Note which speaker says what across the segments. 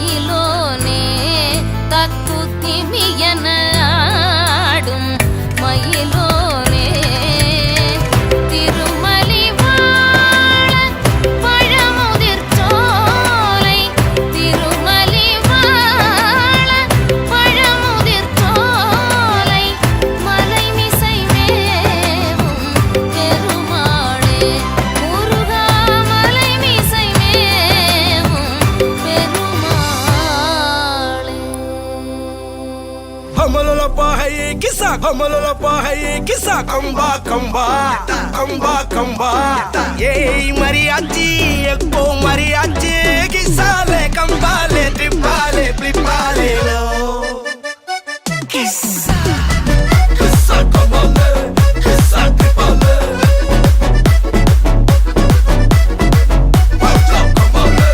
Speaker 1: மயிலோனே தக்குத்திமியன ஆடும் மயிலோனே திருமலி வாழ பழமுதிர் சோலை திருமலி வாழ பழமுதிர் சோலை மலைமிசை மேவும் பெருமாளே முருகா மலைமிசை மேவும் பெருமாளே.
Speaker 2: हमलोलपा है ये किस्सा हमलोलपा है ये किस्सा कंबा कंबा कंबा कंबा ये मरियाची एको मरियाची किस्सा ले कंबाले ट्रिपाले ट्रिपाले लो किस्सा किस्सा कंबाले किस्सा ट्रिपाले मचा कंबाले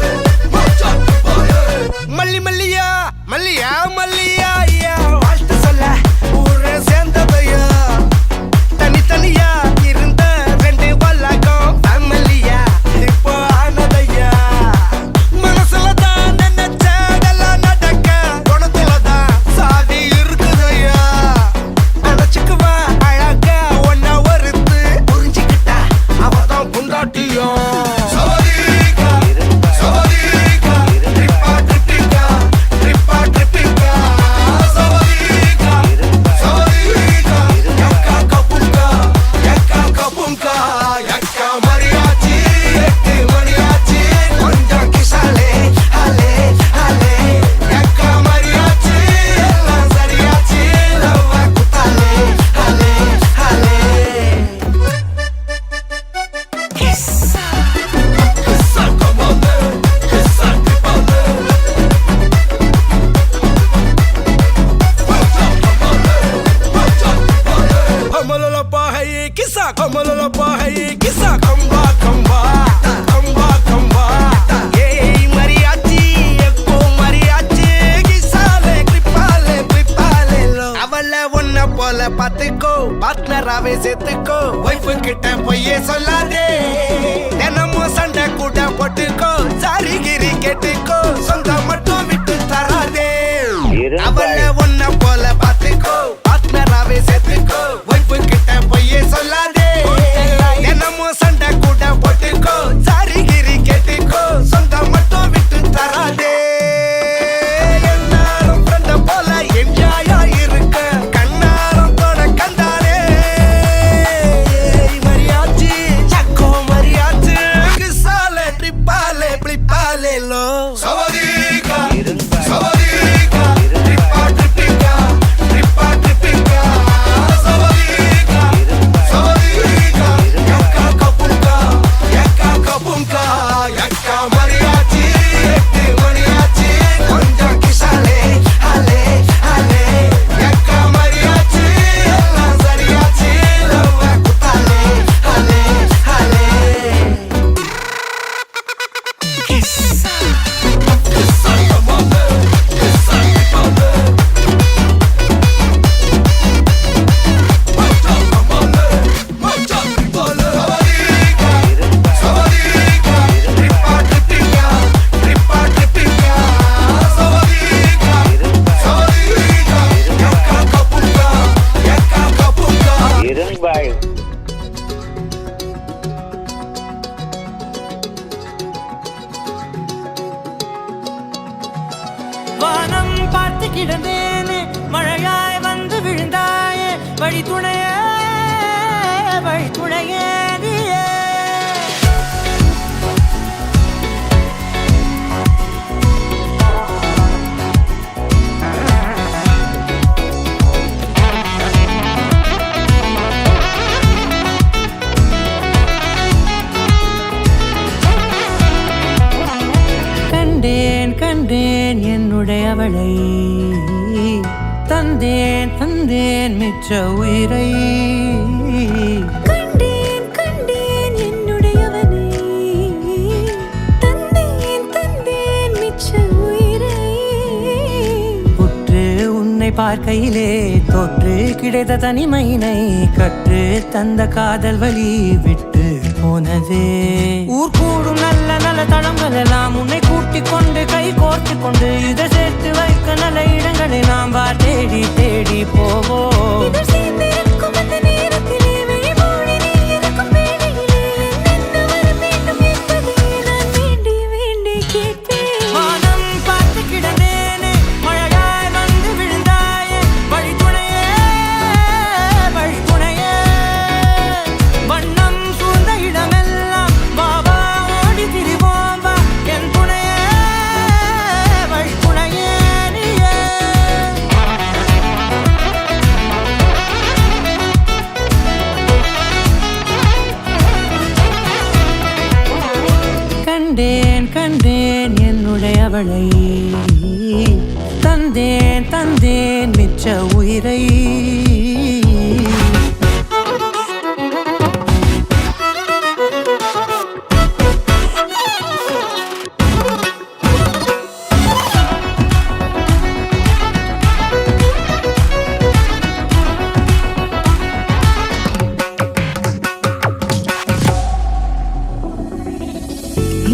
Speaker 2: मचा ट्रिपाले मल्ली मल्लिया मल्लिया मल्लिया தனித்தனியா இருந்த ரெண்டு வல்லகம் ஃபேமிலியா இப்போ ஆனதையா மனசுலதான் நினைச்சதெல்லாம் நடக்க குணத்துலதான் சாதி இருக்குதையா நினைச்சுக்குவா அழகா ஒன்ன ஒருத்து புரிஞ்சுக்கிட்டா அவதான் புண்டாட்டியும் किस्सा कमलोलपा है ये किस्सा कंबा कंबा कंबा कंबा ये मरियाची एको मरियाची किस्सा ले क्रिपाले लो அவள ஒன்ன போல பாத்துக்கோ பார்ட்னராவே சேர்த்துக்கோ வைஃப் கிட்ட பொய்யே சொல்லாதே தினமும் சண்டை கூட போட்டுக்கோ சாரி கிரி கேட்டுக்கோ சொந்தம் மட்டும் விட்டு தராதே அவள ஒன்ன போல பாத்துக்கோ பார்ட்னராவே சேர்த்துக்கோ வைஃப் கிட்ட பொய்யே சொல்லாதே தினமும் சண்டை கூட போட்டுக்கோ சாரி கிரி கேட்டுக்கோ சொந்தம் மட்டும் விட்டு தராதே எல்லாரும் ஃப்ரெண்ட போல என்ஜாயா இருக்க கண்ணாரம் தொட கண்டாலே மரியாச்சி சக்கோ மரியாச்சி கிசாலே ட்ரிப்பாலே பிளிப்பாலே லோ சவதிகா சவதிகா ட்ரிப்பா ட்ரிப்பிகா ட்ரிப்பா ட்ரிப்பிகா சவதிகா சவதிகா யக்கா கபுங்கா யக்கா மரியாச்சி எட்டு மரியாச்சி கொஞ்சம் கிசாலே ஹலே ஹலே யக்கா மரியாச்சி எல்லாம் சரியாச்சி லவ்வ குத்தாலே ஹலே ஹலே கிஸ்ஸா கிஸ்ஸா கமாலே கிஸ்ஸா கமாலே மச்சா கமாலே மச்சா கமாலே சவதிகா ட்ரிப்பா ட்ரிப்பிகா ட்ரிப்பா ட்ரிப்பிகா சவதிகா சவதிகா யக்கா கபுங்கா
Speaker 3: இரும்பாய்
Speaker 4: வானம் பார்த்து கிடந்தேனே மழையாய் வந்து விழுந்தாயே வழி துணையே நீயே கண்டேன் கண்டேன் என்னுடையவளை தந்தேன் தந்தேன் மிச்ச உயிரை
Speaker 1: கண்டேன் கண்டேன் என்னுடையவனை தந்தேன் தந்தேன் மிச்ச உயிரை
Speaker 4: உற்று உன்னை பார்க்கையிலே தொற்று கிடைத்த தனிமையினை கற்று தந்த காதல் வழி விட்டு போனதே. ஊர் கூடும் நல்ல நல்ல தளங்கள் எல்லாம் உன்னை கூட்டிக் கொண்டு கை கோர்த்து கொண்டு இதை சேர்த்து வைக்க நல்ல இடங்களை நாம் வா தேடி தேடி போவோம்.
Speaker 1: இதழ் சேர்ந்திருக்கும் அந்த நேரத்திலே விழிமூடி நீ இருக்கும் வேளையிலே என்ன வர வேண்டும் என்பதை நான் வேண்டி வேண்டி கேட்பேன்.
Speaker 4: வானம் பார்த்து கிடந்தேனே, மழையாய் வந்து விழுந்தாயே, வழித்துணையே வழித்துணையே. வண்ணம் சூழ்ந்த இடமெல்லாம் வா வா ஓடி திரிவோம் வா, என் துணையே வழித்துணையே நீயே. கண்டேன் கண்டேன் என்னுடையவளை, தந்தேன் தந்தேன் மிச்ச உயிரை.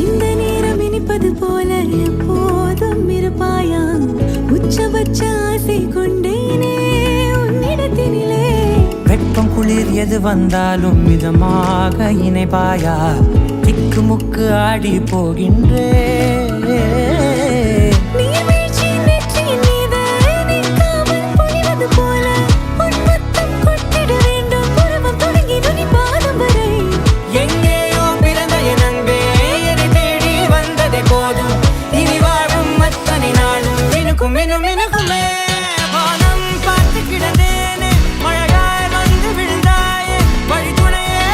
Speaker 1: இந்த நேரம் இனிப்பது போல எப்போதும் இருப்பாயா, உச்சபட்ச ஆசை கொண்டேனே உன்னிடத்தினிலே.
Speaker 4: வெப்பம் குளிர் எது வந்தாலும் மிதமாக இணைப்பாயா, திக்கு முக்கு ஆடி போகின்றே.
Speaker 1: நீர்வீழ்ச்சியின் நெற்றியின் மீது நிற்காமல் பொழிவது போல உன் முத்தம் கொட்டிட வேண்டும், உருவம் தொடங்கி நுனி பாதம் வரை.
Speaker 4: எங்கேயோ பிறந்த என் அன்பே, என்னை தேடி வந்ததே போதும், இனி வாழும் அத்தனை நாளும் மினுக்கும் மினும் மினுக்குமே. வானம் பார்த்து கிடந்தேனே, மழையாய் வந்து விழுந்தாயே, வழித்துணையே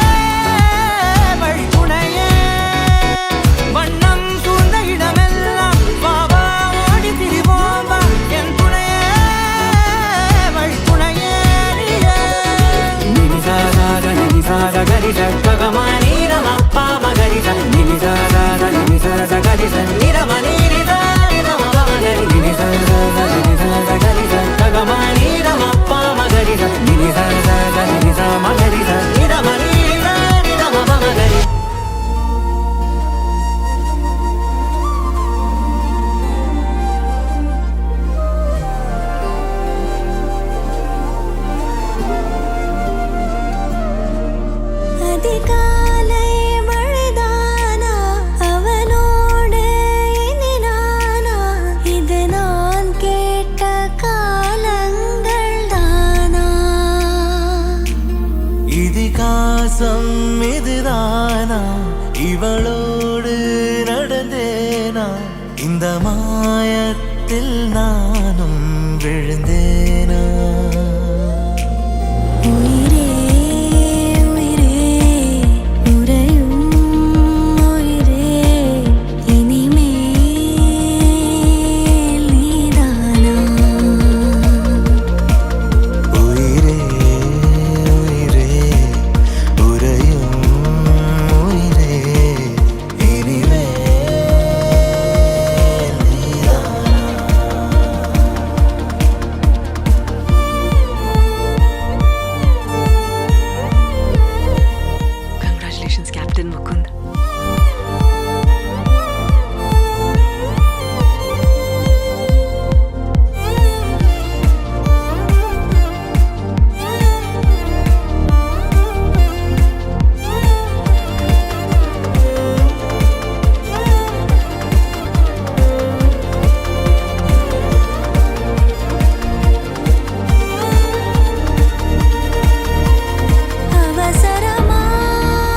Speaker 4: வழித்துணையே. வண்ணம் சூழ்ந்த இடமெல்லாம் வா வா ஓடி திரிவோம் வா, என் துணையே வழித்துணையே நீயே. நினிசாக நினிசாக கரிச ககமானி ரமப்பா மகரிச நினிசாக நினிசாக கரிச நிரமணி நிதா நிரம மகரி நினிசாக நினிசாக கரிச ககமானி ரமப்பா மகரிச நினிசாக நினிசா மகரிச நிரமணி நிதா நிரம மகரி.
Speaker 1: அதிகாலை மழைதானா, அவனோடு இனி நானா, இது நான் கேட்ட காலங்கள் தானா.
Speaker 3: இதிகாசம் இதுதானா, இவளோடு நடந்தேனா, இந்த மாயத்தில் நானும் விழுந்தேனா.
Speaker 1: உயிரே உயிரே உறையும் உயிரே, இனிமேல் நீதானா.
Speaker 3: உயிரே உயிரே உறையும் உயிரே, இனிமேல் நீதானா.
Speaker 5: Congratulations, Captain Mukund.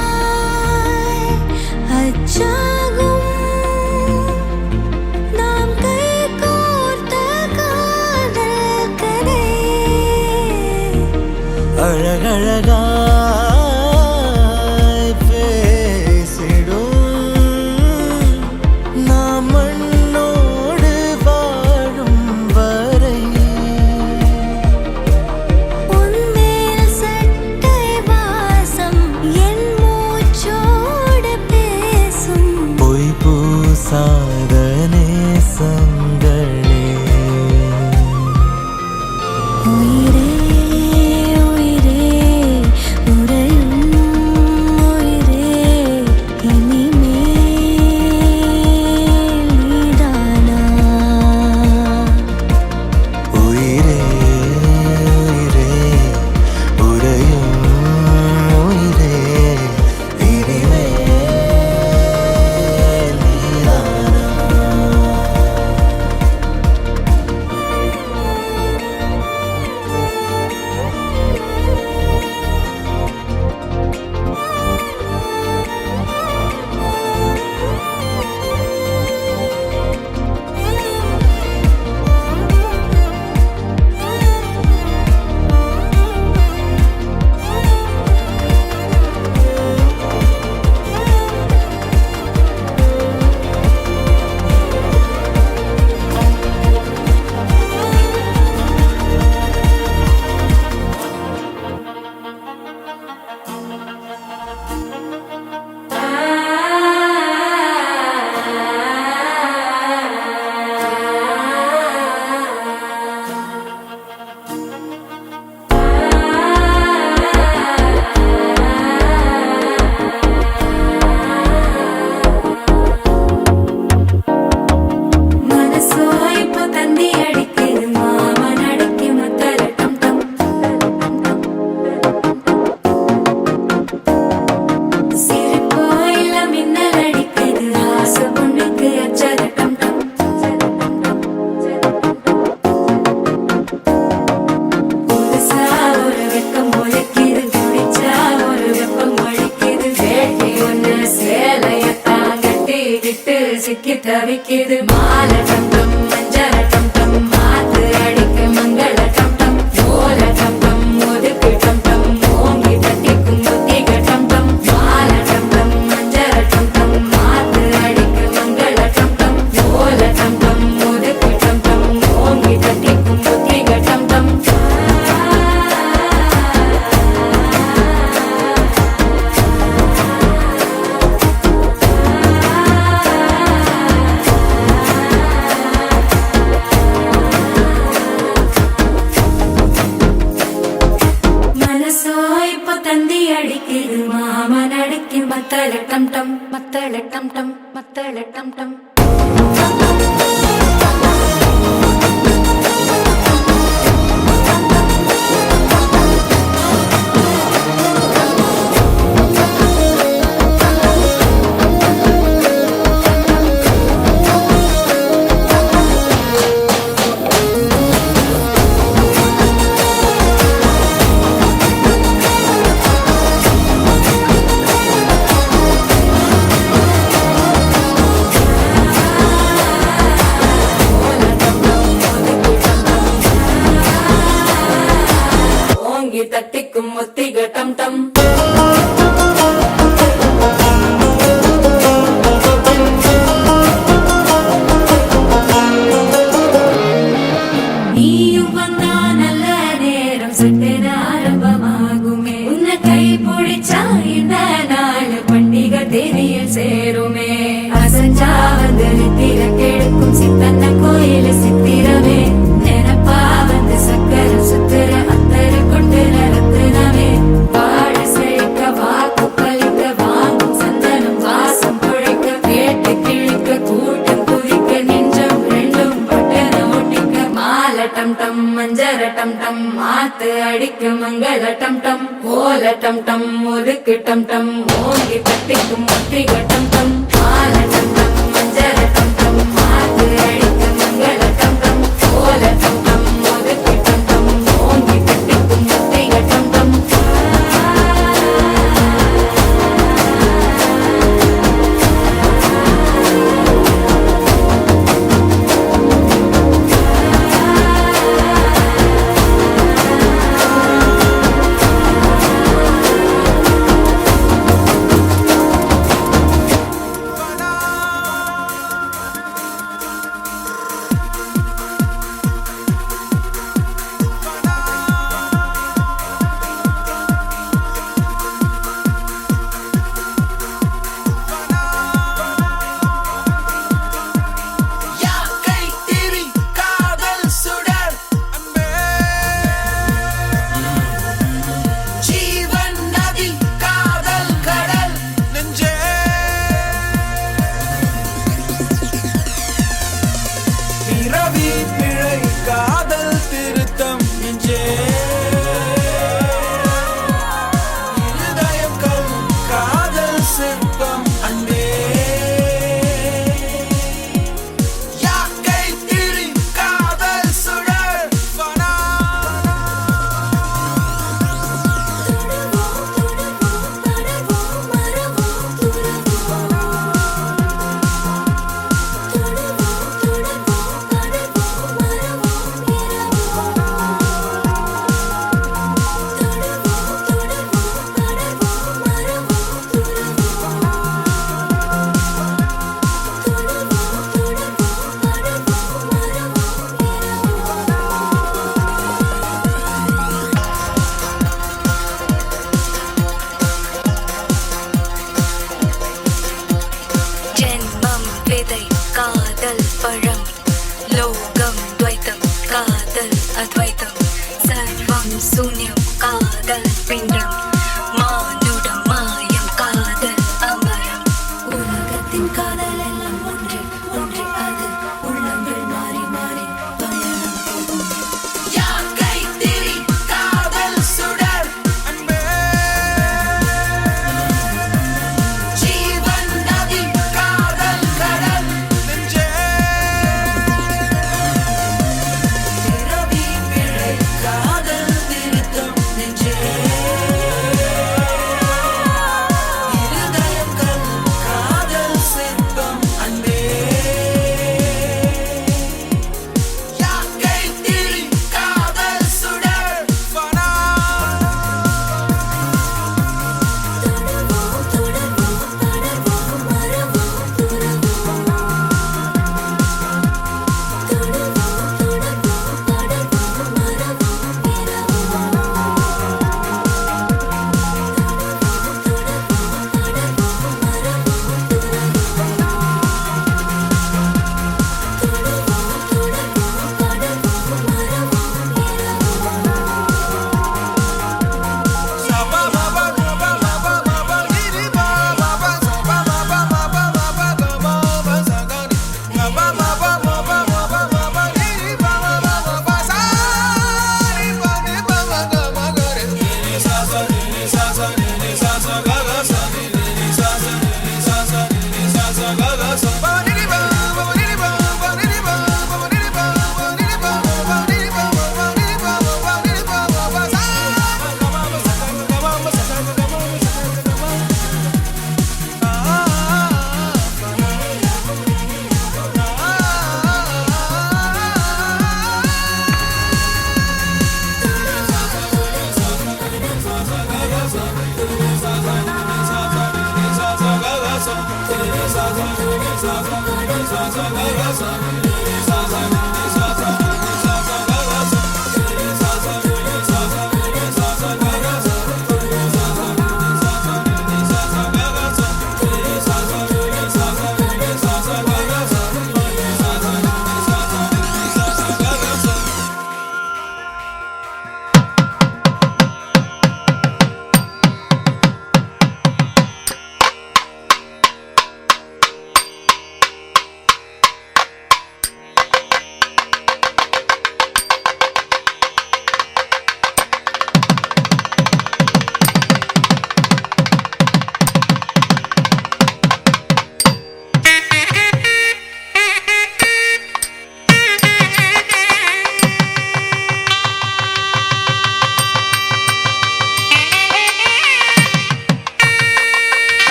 Speaker 1: அவசரமாய் அச்சாகும் நாம் கைகோர்த்த காதல் கதை.
Speaker 3: அழகழகாய் பேசிடும் நாம் மண்ணோடு வாழும் வரை.
Speaker 1: உன்மேல் சட்டை வாசம் என் மூச்சோடு பேசும்.
Speaker 3: பொய் பூசாத நேசங்களே.
Speaker 1: உயிரே உயிரே தவிக்குது மால டம் டம் மஞ்சள டம் டம் மாத்து அடிக்க மங்கள டம் டம் ஓல டம் டம் ஒதுக்கு டம் டம் ஓங்கி தட்டிக்கும் புத்திக டம் டம் மால டம் டம் மஞ்சள டம் டம் மாத்து அடிக்க மங்கள டம் டம் ஓல டம் டம் ஒதுக்கு டம் டம் ஓங்கி தட்டிக்கும் புத்திக டம் டம் மனசோ இப்போ தந்தி அடிக்குது மாமன் அடிக்கு மத்தள டம் டம் மத்தள டம் டம் மத்தள டம் டம் ஓங்கி தட்டிக்கும் ஒத்திக டம் டம் நீயும் வந்தா நல்ல நேரம் சட்டென ஆரம்பமாகுமே உன்னை கை பிடிச்சா இந்த நாள் பண்டிகை தேதியில் சேருமே அசஞ்சா வந்து நித்திர கெடுக்கும் சித்தன்ன கோயில சித்திரமே நினப்பா வந்து சக்கர சுத்திர அத்தர கொண்டு நடத்துனவே வாழ செழிக்க வாக்கு பலிக்க வாங்கும் சந்தனம் வாசம் குழைக்க கேட்டு கிழிக்க கூட்டம் குதிக்க நெஞ்சம் ரெண்டும் பட்டன ஒட்டிக்க மால டம் டம் மஞ்சர டம் டம் மாத்து அடிக்க மங்கள டம் டம் ஓல டம் டம் ஒதுக்கு டம் டம் ஓங்கி தட்டிக்கும் ஒத்திக டம் டம் மால டம் டம் மஞ்சர டம் டம் மாத்து அடிக்க மங்கள டம் டம் ஓல டம் டம் ஒதுக்கு டம் டம் ஓங்கி தட்டிக்கும் ஒத்திக டம் டம்
Speaker 2: யாக்கை திரி காதல் சுடர் அன்பே ஜீவன் நதி காதல் கடல் நெஞ்சே பிறவி பிழை காதல் திருத்தம் நெஞ்சே இருதயம் கல் காதல் சிற்பம் அன்பே யாக்கை திரி காதல் சுடர் வனா
Speaker 5: ஜென்மம் விதை காதல் பழம் லோகம் துவைத்தம் காதல் அத்வைத்தம் சர்வம் சூன்யம் காதல் பிண்டம் மானுடம் மாயம் காதல் அமரம் உலகத்தின் காதல் எல்லாம் ஒன்றே ஒன்றே அது உள்ளங்கள் மாறி மாறி பயணம் போகும்
Speaker 2: யாக்கை திரி காதல் சுடர் அன்பே ஜீவன் நதி காதல் கடல் நெஞ்சே பிறவி பிழை காதல் திருத்தம் நெஞ்சே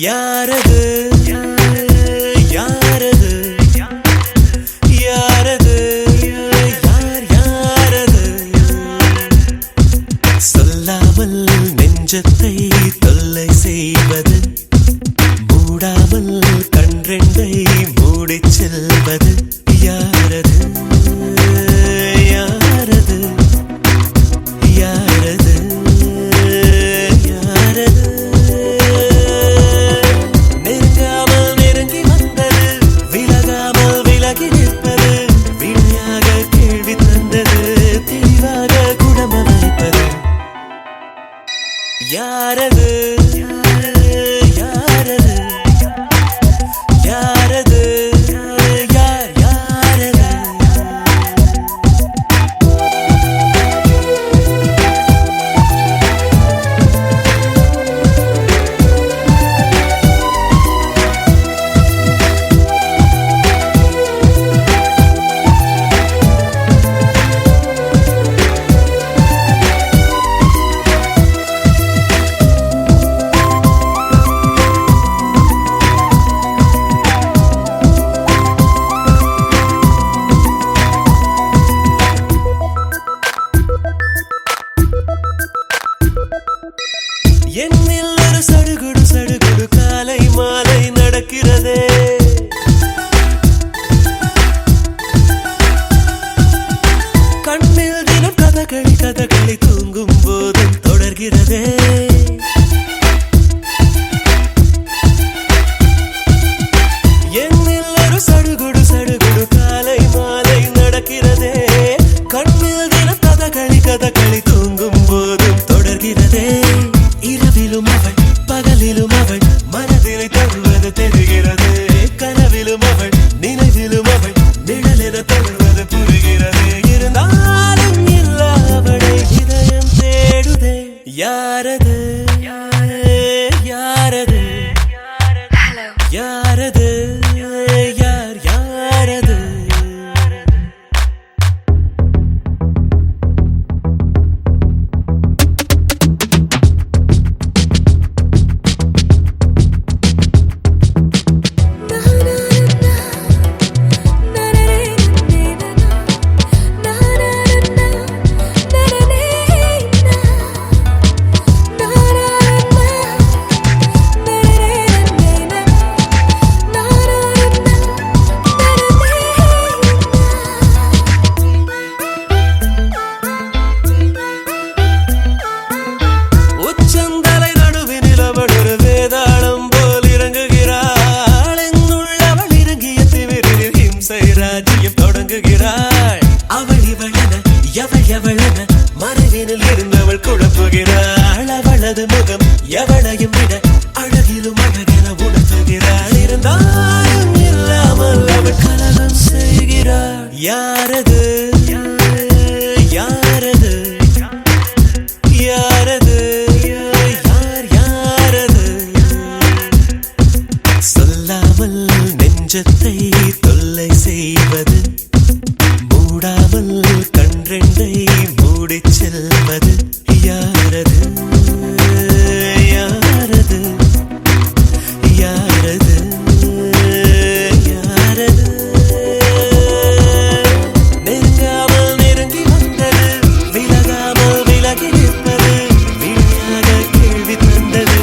Speaker 3: யாரது யாரது யாரது யார் யாரது சொல்லாமல் நெஞ்சத்தை தொல்லை செய்வது மூடாமல் கன்றெண்டை மூடிச் செல்வது யாரது யாரது யாரது யாரது மாலை நடக்கிறதே. கண்ணில் தினம் கதகளி கதகளி தூங்கும் போதும் தொடர்கிறதே. என்னில் ஒரு சடுகுடு சடுகுடு காலை மாலை நடக்கிறதே. கண்ணில் தினம் கதகளி கதகளி தூங்கும் போதும் தொடர்கிறதே. இரவிலும் அவள் பகலிலும் அவள் மனதிலை தருவது தெரிகிறது. கனவிலும் அவள் நினைவிலும் அவள் நிழலென தருவது புரிகிறது. இருந்தாலும் இல்ல அவளை இதயம் தேடுதே. யாரது யாரது
Speaker 5: Hello.
Speaker 3: யாரது யார் யாரது? உச்சந்தலை நடுவினில் அவள் ஒரு வேதாளம் போல் இறங்குகிறாள். என்னுள்ளவள் இறங்கிய திமிரில் ஹிம்சை ராஜ்யம் தொடங்குகிறாள். அவள் இவளென எவள் எவளென மறைவினில் இருந்தவள் குழப்புகிறாள். அவளது முகம் எவளையும் விட அழகிலும் அழகென உணர்த்துகிறாள். இருந்தாலும் இல்லாமல் அவள் கலகம் செய்கிறாள். யாரது யாரது யாரது யார் யாரது? சொல்லாமல் நெஞ்சத்தை தொல்லை செய்வது, மூடாமல் கன்றெண்டை மூடிச் செல்வது. யாரது யாரது யாரது யாரது? நெருங்காமல் நெருங்கி வந்தது, விலகாமல் விலகி நிற்பது. விழியாக கேள்வி தந்தது,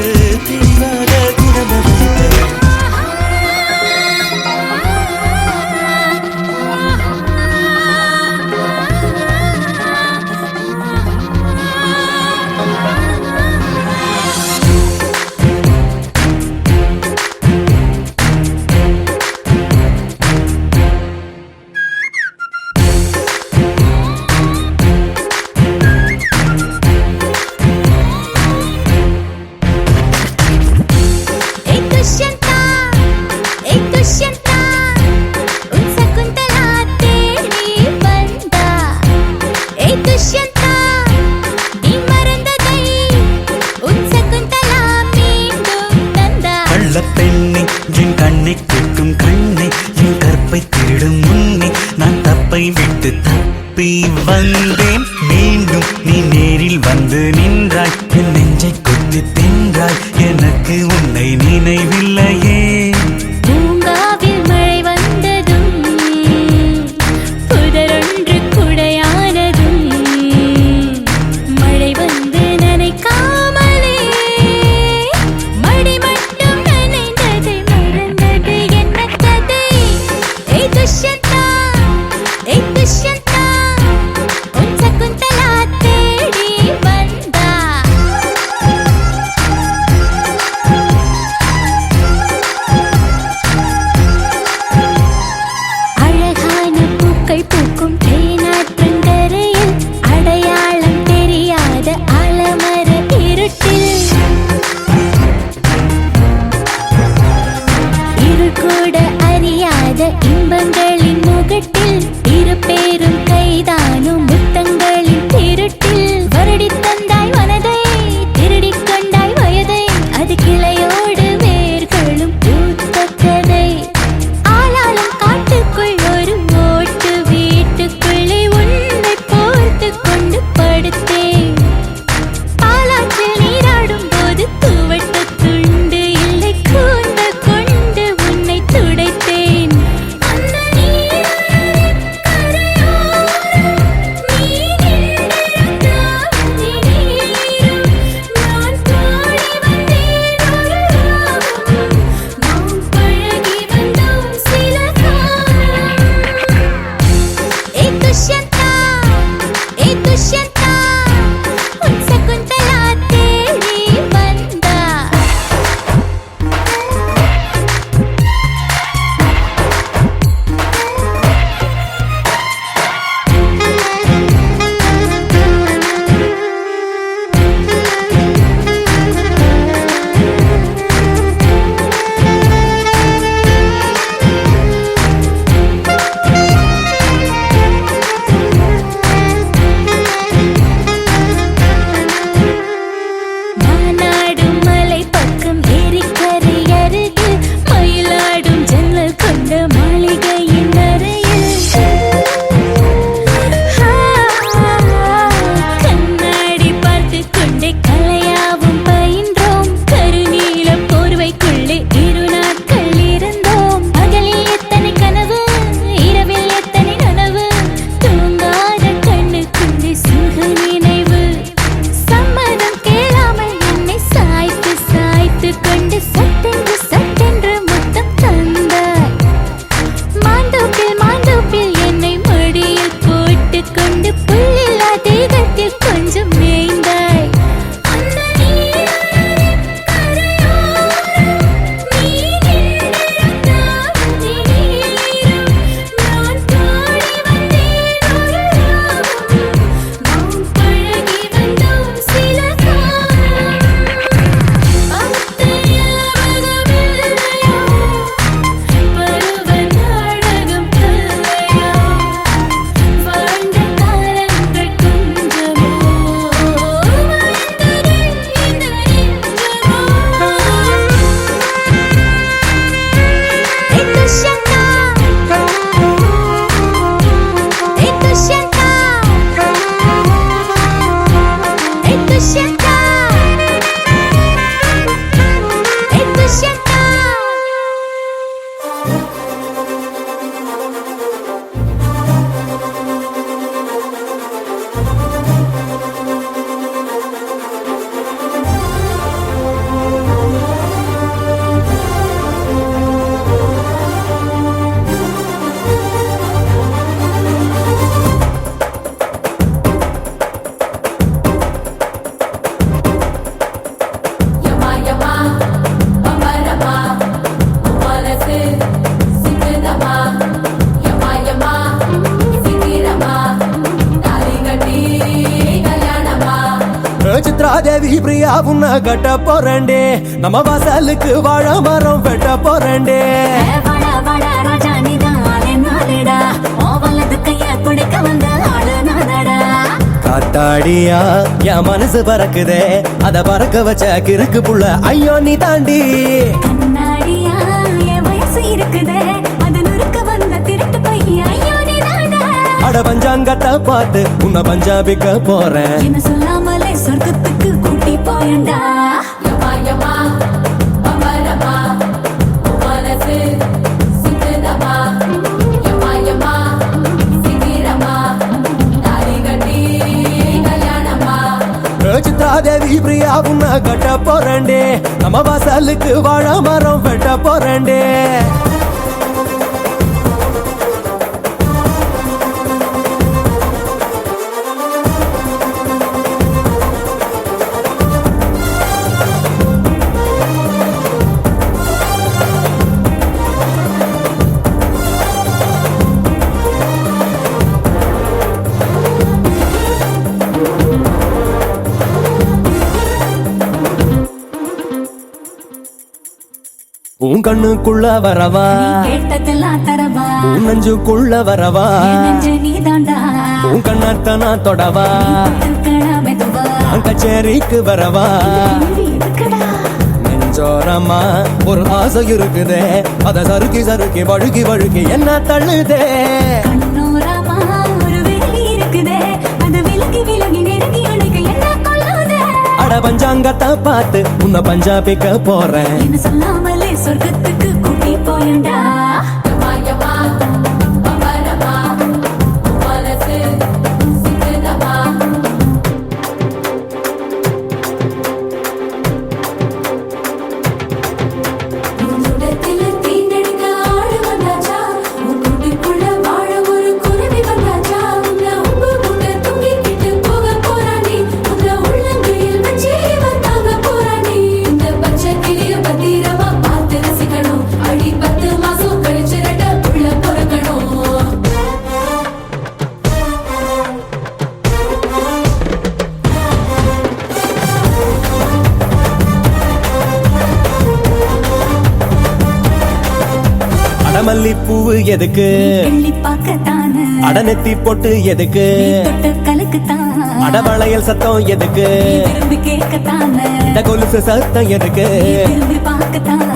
Speaker 3: தெளிவாக குணம் வைத்தது.
Speaker 6: கள்ளப்பெண்ணே, என் கண்ணை கேட்கும் கண்ணே, என் கற்பை திருடும் முன்னே நான் தப்பை விட்டு தப்பி வந்தேன். மீண்டும் நீ நேரில் வந்து நின்றாய், என் நெஞ்சை கொத்தி தின்றாய். எனக்கு உன்னை நினைவில்லையே.
Speaker 1: பூங்காவில் மழை வந்ததும் புதரொன்று குடையானதும் மழை வந்து நனைக்காமலே மடி மட்டும் நனைந்தது மறந்தது என்ன கதை? ஏய் துஷ்யந்தா, ஏய் துஷ்யந்தா, உன் சகுந்தலா தேடி வந்தா. அழகான பூக்கள் பூக்கும் தேனாற்றங்கரையில் அடையாளம் தெரியாத ஆலமர இருட்டில் இருள் கூட அறியாத இன்பங்களின் முகட்டில் இரு பேரும் கைதானும் முத்தங்களின் திருட்டில் வருடித் தந்தாய் மனதை, திருடிக் கொண்டாய் வயதை. அது கிளையோடு வேர்களும் பூத்த கதை. ஆளாளும் காட்டுக்குள் ஒரு ஓட்டு வீட்டுக்குள்ளே உன்னை போர்த்துக் கொண்டு படுத்தேன். பாலாற்றில் நீராடும் போது துவட்ட துண்டு இல்லை, கூந்தல் கொண்டு உன்னை துடைத்தேன். அந்த நீரின் கரையோரம்
Speaker 7: என்று சட்டென்று முத்தம் தந்தாய் மாந்தோப்பில் மாந்தோப்பில் என்னை மடியில் போட்டுக் கொண்டு புல்லில்லா தேகத்தில் கொஞ்சம் மேய்ந்தாய் அந்த நீரின் கரையோரம் நீ நின்றிருந்தால் நீரும் நான் பாடி வந்தேன் ஒரு ராகம் நாம் பழகி வந்தோம் சில காலம் அத்தைய மகமில்லையோ பருவ நாடகம் தல்லையோ வாழ்ந்த காலங்கள் கொஞ்சமோ வாழ்ந்தது இந்த நெஞ்சமோ
Speaker 1: யமா யமா பம்பரமா மனசு சிந்துதமா யமா யமா சிக்கிரமா தாலி கட்டி கல்யாணமா
Speaker 2: சித்ராதேவி பிரியா உன்ன கட்ட போறேன்டே நம்ம வாசலுக்கு வாழ மரம் வெட்ட போறேன்டே
Speaker 7: வாடா வாடா ராஜா நீதான் என்னாலடா ஓவலது கைய குடிக்க வந்த ஆளு நானடா
Speaker 2: காத்தாடியா என் மனசு பறக்குதே அத பறக்க வச்ச கிறுக்கு புள்ள ஐயோ நீ தாண்டி
Speaker 7: கண்ணாடியா என் வயசு இருக்குதே அது நுறுக்க வந்த திருட்டு பையன் ஐயோ நீதான்டா
Speaker 2: அட பஞ்சாங்கத்தை பார்த்து உன்னை பஞ்சாபிக்க போறேன்
Speaker 7: என்ன சொல்லாமலே சொர்க்கத்துக்கு கூட்டி போயண்டா
Speaker 1: யமா யமா பம்பரமா மனசு சிந்துதமா யமா யமா சிக்கிரமா தாலி கட்டி கல்யாணமா
Speaker 2: சித்ராதேவி பிரியா உன்ன கட்ட போறேன்டே நம்ம வாசலுக்கு வாழ மரம் வெட்ட போறேன்டே உன் கண்ணுக்குள்ள வரவா
Speaker 7: கேட்டதெல்லாம் தரவா
Speaker 2: உன் நெஞ்சுக்குள்ள வரவா
Speaker 7: என் நெஞ்சு நீதான்டா
Speaker 2: உன் கண்ணத்தை நான் தொடவா
Speaker 7: இருக்கடா மெதுவா
Speaker 2: நான் கச்சேரிக்கு வரவா
Speaker 7: இருக்கடா
Speaker 2: நெஞ்சோரமா ஒரு ஆசை இருக்குதே அத சறுக்கி சறுக்கி வழுக்கி வழுக்கி என்ன தள்ளுதே
Speaker 7: கண்ணோரமா ஒரு வேலி இருக்குதே அது விலகி விலகி நெருங்கி அணைக்க என்ன கொள்ளுதே
Speaker 2: அட பஞ்சாங்கத்தை பார்த்து உன்னை பஞ்சாபிக்க போறேன்
Speaker 7: என்ன சொல்லாமலே சொர்க்கத்துக்கு கூட்டி போயண்டா
Speaker 1: யமா யமா பம்பரமா மனசு சிந்துதமா உன்னுடத்தில் தீண்டெடுக்க ஆடு வந்தாச்சா உன் கூட்டுக்குள்ள வாழ ஒரு குருவி வந்தாச்சா உன்னை உப்பு முட்டை தூக்கிக்கிட்டு போக போறானே உன்னை உள்ளங்கையில் வச்சு வந்தாங்க போறானே இந்த பச்சை கிளிய பத்திரமா பார்த்து ரசிக்கணும் அடி 10 மாசம் கழிச்சு ரெட்ட புள்ள பிறக்கணும்
Speaker 2: அடமல்லி பூவு எதுக்கு
Speaker 7: எள்ளி பார்க்கத்தானு
Speaker 2: அடநெத்தி பொட்டு எதுக்கு
Speaker 7: தொட்டு கலக்குத்தான்
Speaker 2: அடவளையல் சத்தம் எதுக்கு
Speaker 7: விரும்பி கேட்கத்தானு
Speaker 2: இந்த கொலுசு சத்தம் எதுக்கு
Speaker 7: விரும்பி பார்க்கத்தான்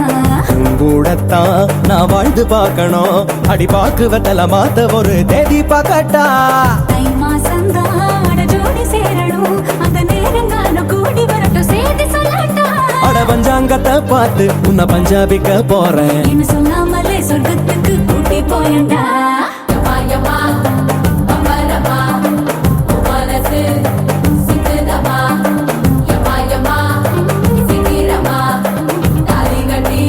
Speaker 2: கூடத்தான் நான் வாழ்ந்து பார்க்கணும் அடி பாக்கு வெத்தல மாத்த ஒரு தேதி பார்க்கட்டா
Speaker 7: தை மாசந்தான் ஜோடி சேரணும் அந்த நேரங்கான கூடி வரட்டும் சேர்த்து சொல்லட்டா
Speaker 2: அட பஞ்சாங்கத்தை பார்த்து உன்னை பஞ்சாபிக்க போறேன்
Speaker 7: என்ன சொல்லாமலே சொர்க்கத்துக்கு கூட்டி போயண்டா
Speaker 1: யமா யமா பம்பரமா மனசு சிந்துதமா யமா யமா சிக்கிரமா தாலி கட்டி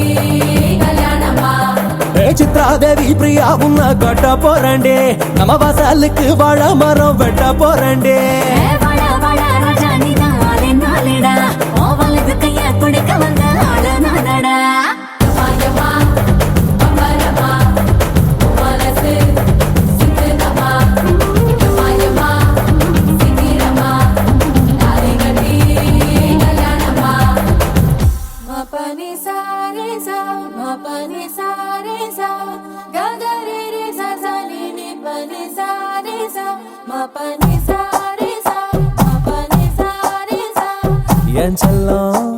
Speaker 3: சித்ரா தேவி பிரியா உன்ன கட்ட போறண்டே நம்ம வாசலுக்கு வாழ மரம் வெட்ட போறண்டே
Speaker 7: வாடா வாடா ராஜா நீ நாளே நாளேடா ஓ வலது கைய துடைக்க வந்த ஆளு நானடா
Speaker 1: மாயமா அமரமா மனசு சிந்தமா மாயமா சிந்திரமா நாரிகடி கல்யாணமா மபனி சாரே சா மபனி சாரே சா ககரி रे सा सा नी नी பனி சாரே சா மபனி சாரே சா மபனி சாரே சா
Speaker 3: என் செல்லம்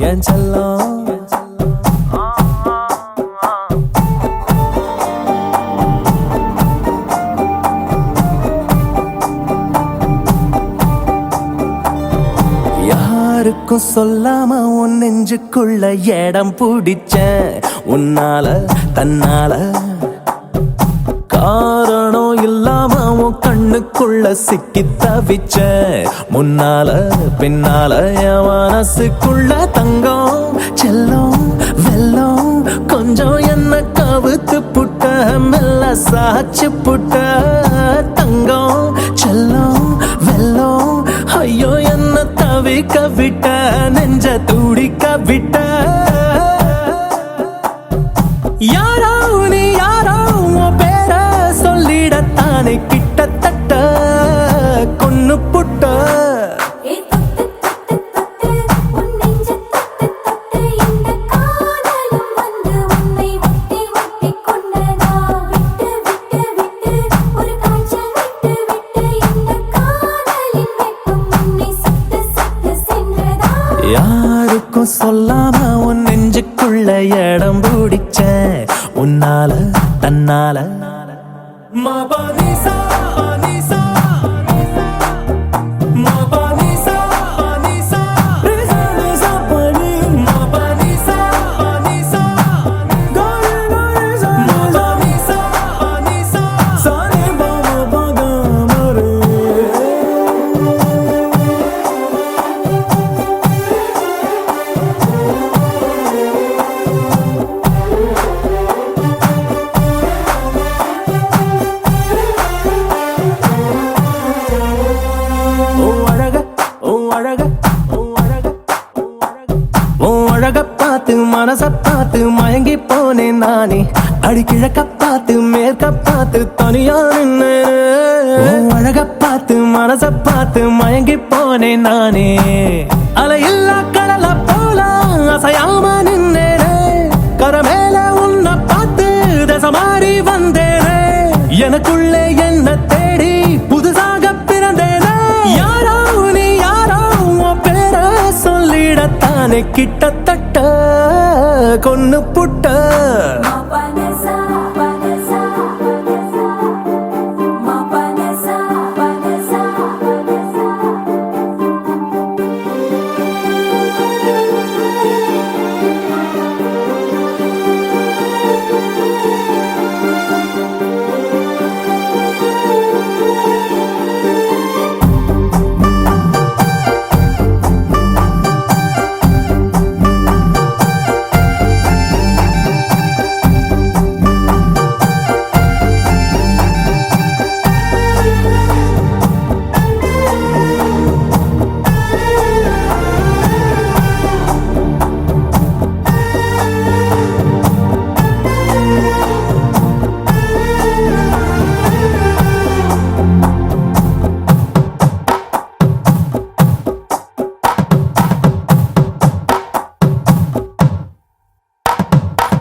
Speaker 3: என் செல்லம் யாருக்கும் சொல்லாம உன் நெஞ்சுக்குள்ள இடம் பிடிச்ச உன்னால தன்னால காரணம் இல்லாம உன் கண்ணுக்குள்ள சிக்கி தவிச்ச முன்னால பின்னால என் மனசுக்குள்ள தங்கம் செல்லம் வெல்லம் கொஞ்சம் என்ன கவுத்து புட்ட மெல்ல சாச்சு புட்ட தங்கம் செல்லம் வெல்லம் ஐயோ என்ன தவிக்க விட்ட நெஞ்ச துடிக்க விட்ட யாரோ நீ யாரோ உன் பேர சொல்லிடத்தானே கிட்டத்தட்ட கொன்னு புட்ட
Speaker 7: ஏ தொட்டு தொட்டு தொட்டு உன் நெஞ்ச தொட்டு தொட்டு இந்த காதலும் வந்து உன்னை ஒட்டி ஒட்டி கொண்டதா விட்டு விட்டு விட்டு ஒரு காய்ச்சல் விட்டு விட்டு இந்த காதலின் வெப்பம் உன்னை சுட்டு சுட்டு சென்றதா
Speaker 3: யாருக்கும் சொல்லாம உன் நெஞ்சுக்குள்ள இடம் பிடிச்ச உன்னால தன்னால மபனிசா அனிசா மபனிசா அனிசா ரிசா பனி மபனிசா அனிசா காரி காரி மபனிசா அனிசா சானே பாமா பாகமரே பார்த்து மனச பார்த்து மயங்கி போனேன் நானே அடி கிழக்க பார்த்து மேற்க பார்த்து தனியா நின்னு அழக பார்த்து மனச பார்த்து மயங்கி போனேன் நானே அலையில்லா கடல போல அசையாம நின்னேனே கரமேல உன்னை பார்த்து தசை மாறி வந்தேனே எனக்குள்ளே என்ன தேடி புதுசாக பிறந்தேனே யாரோ நீ யாரோ உன் பேர சொல்லிடத்தானே கிட்டத்தட்ட கொன்னு புட்ட
Speaker 7: மபனசா பனசா பனசா மபனசா பனசா பனசா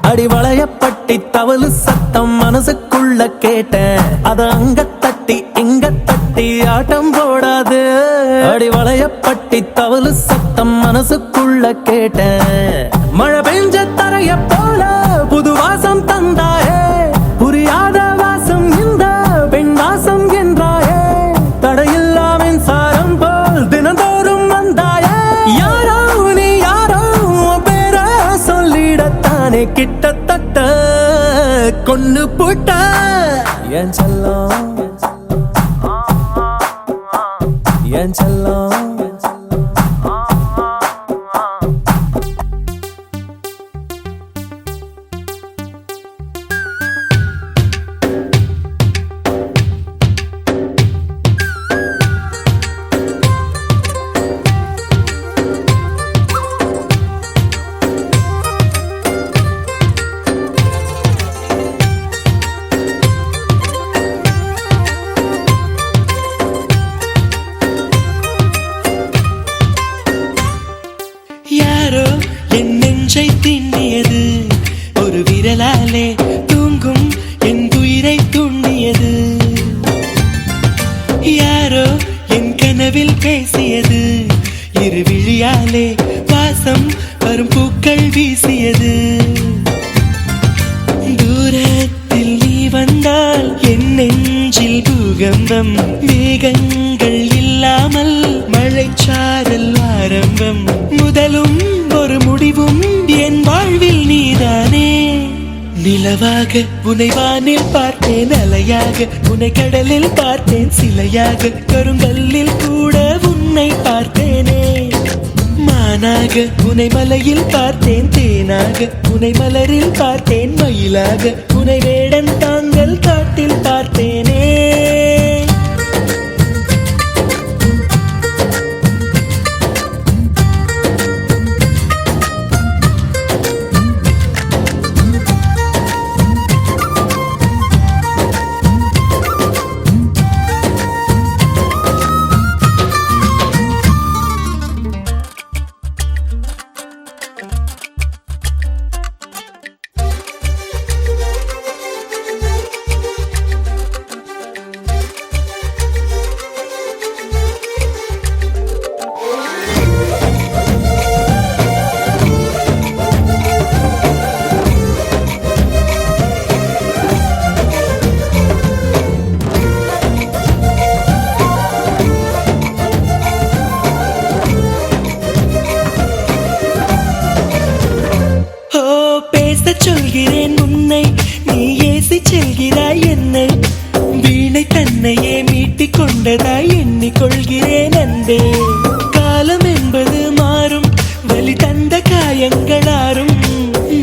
Speaker 3: அடி வளையப்பட்டி தவளு சத்தம் மனசுக்குள்ள கேட்டேன் அத அங்க தட்டி இங்க தட்டி ஆட்டம் போடாது அடி வளையப்பட்டி தவளு சத்தம் மனசுக்குள்ள கேட்டேன் மழை பெஞ்ச தரைய போல புது வாசம் தந்தாயே புரியாத வாசம் இந்த பெண் வாசம் என்றாயே தடையில்லா மின்சாரம் போல் தினந்தோறும் வந்தாயே யாரோ நீ யாரோ உன் பேர சொல்லிடத்தானே கிட்டத்தட்ட கொன்னு போட்ட என் செல்லம் என் செல்லம் பூக்கள் வீசியது. தூரத்தில் நீ வந்தால் என் நெஞ்சில் பூகம்பம். மேகங்கள் இல்லாமல் மழைச்சாரல் ஆரம்பம். முதலும் ஒரு முடிவும் என் வாழ்வில் நீதானே. நிலவாக உன்னை வானில் பார்த்தேன், அலையாக உன்னை கடலில் பார்த்தேன், சிலையாக கருங்கல்லில் கூட உன்னை பார்த்தேனே. மானாக உன்னை மலையில் பார்த்தேன், தேனாக உன்னை மலரில் பார்த்தேன், மயிலாக உன்னை வேடன் தாங்கள் காட்டில் பார்த்தேனே. சொல்கிறேன் உன்னை, நீ ஏசி செல்கிறாய் என்னை. வீணை தன்னையே மீட்டிக் கொண்டதாய் எண்ணிக்கொள்கிறேன் அன்பே. காலம் என்பது மாறும், வலி தந்த காயங்களாரும்.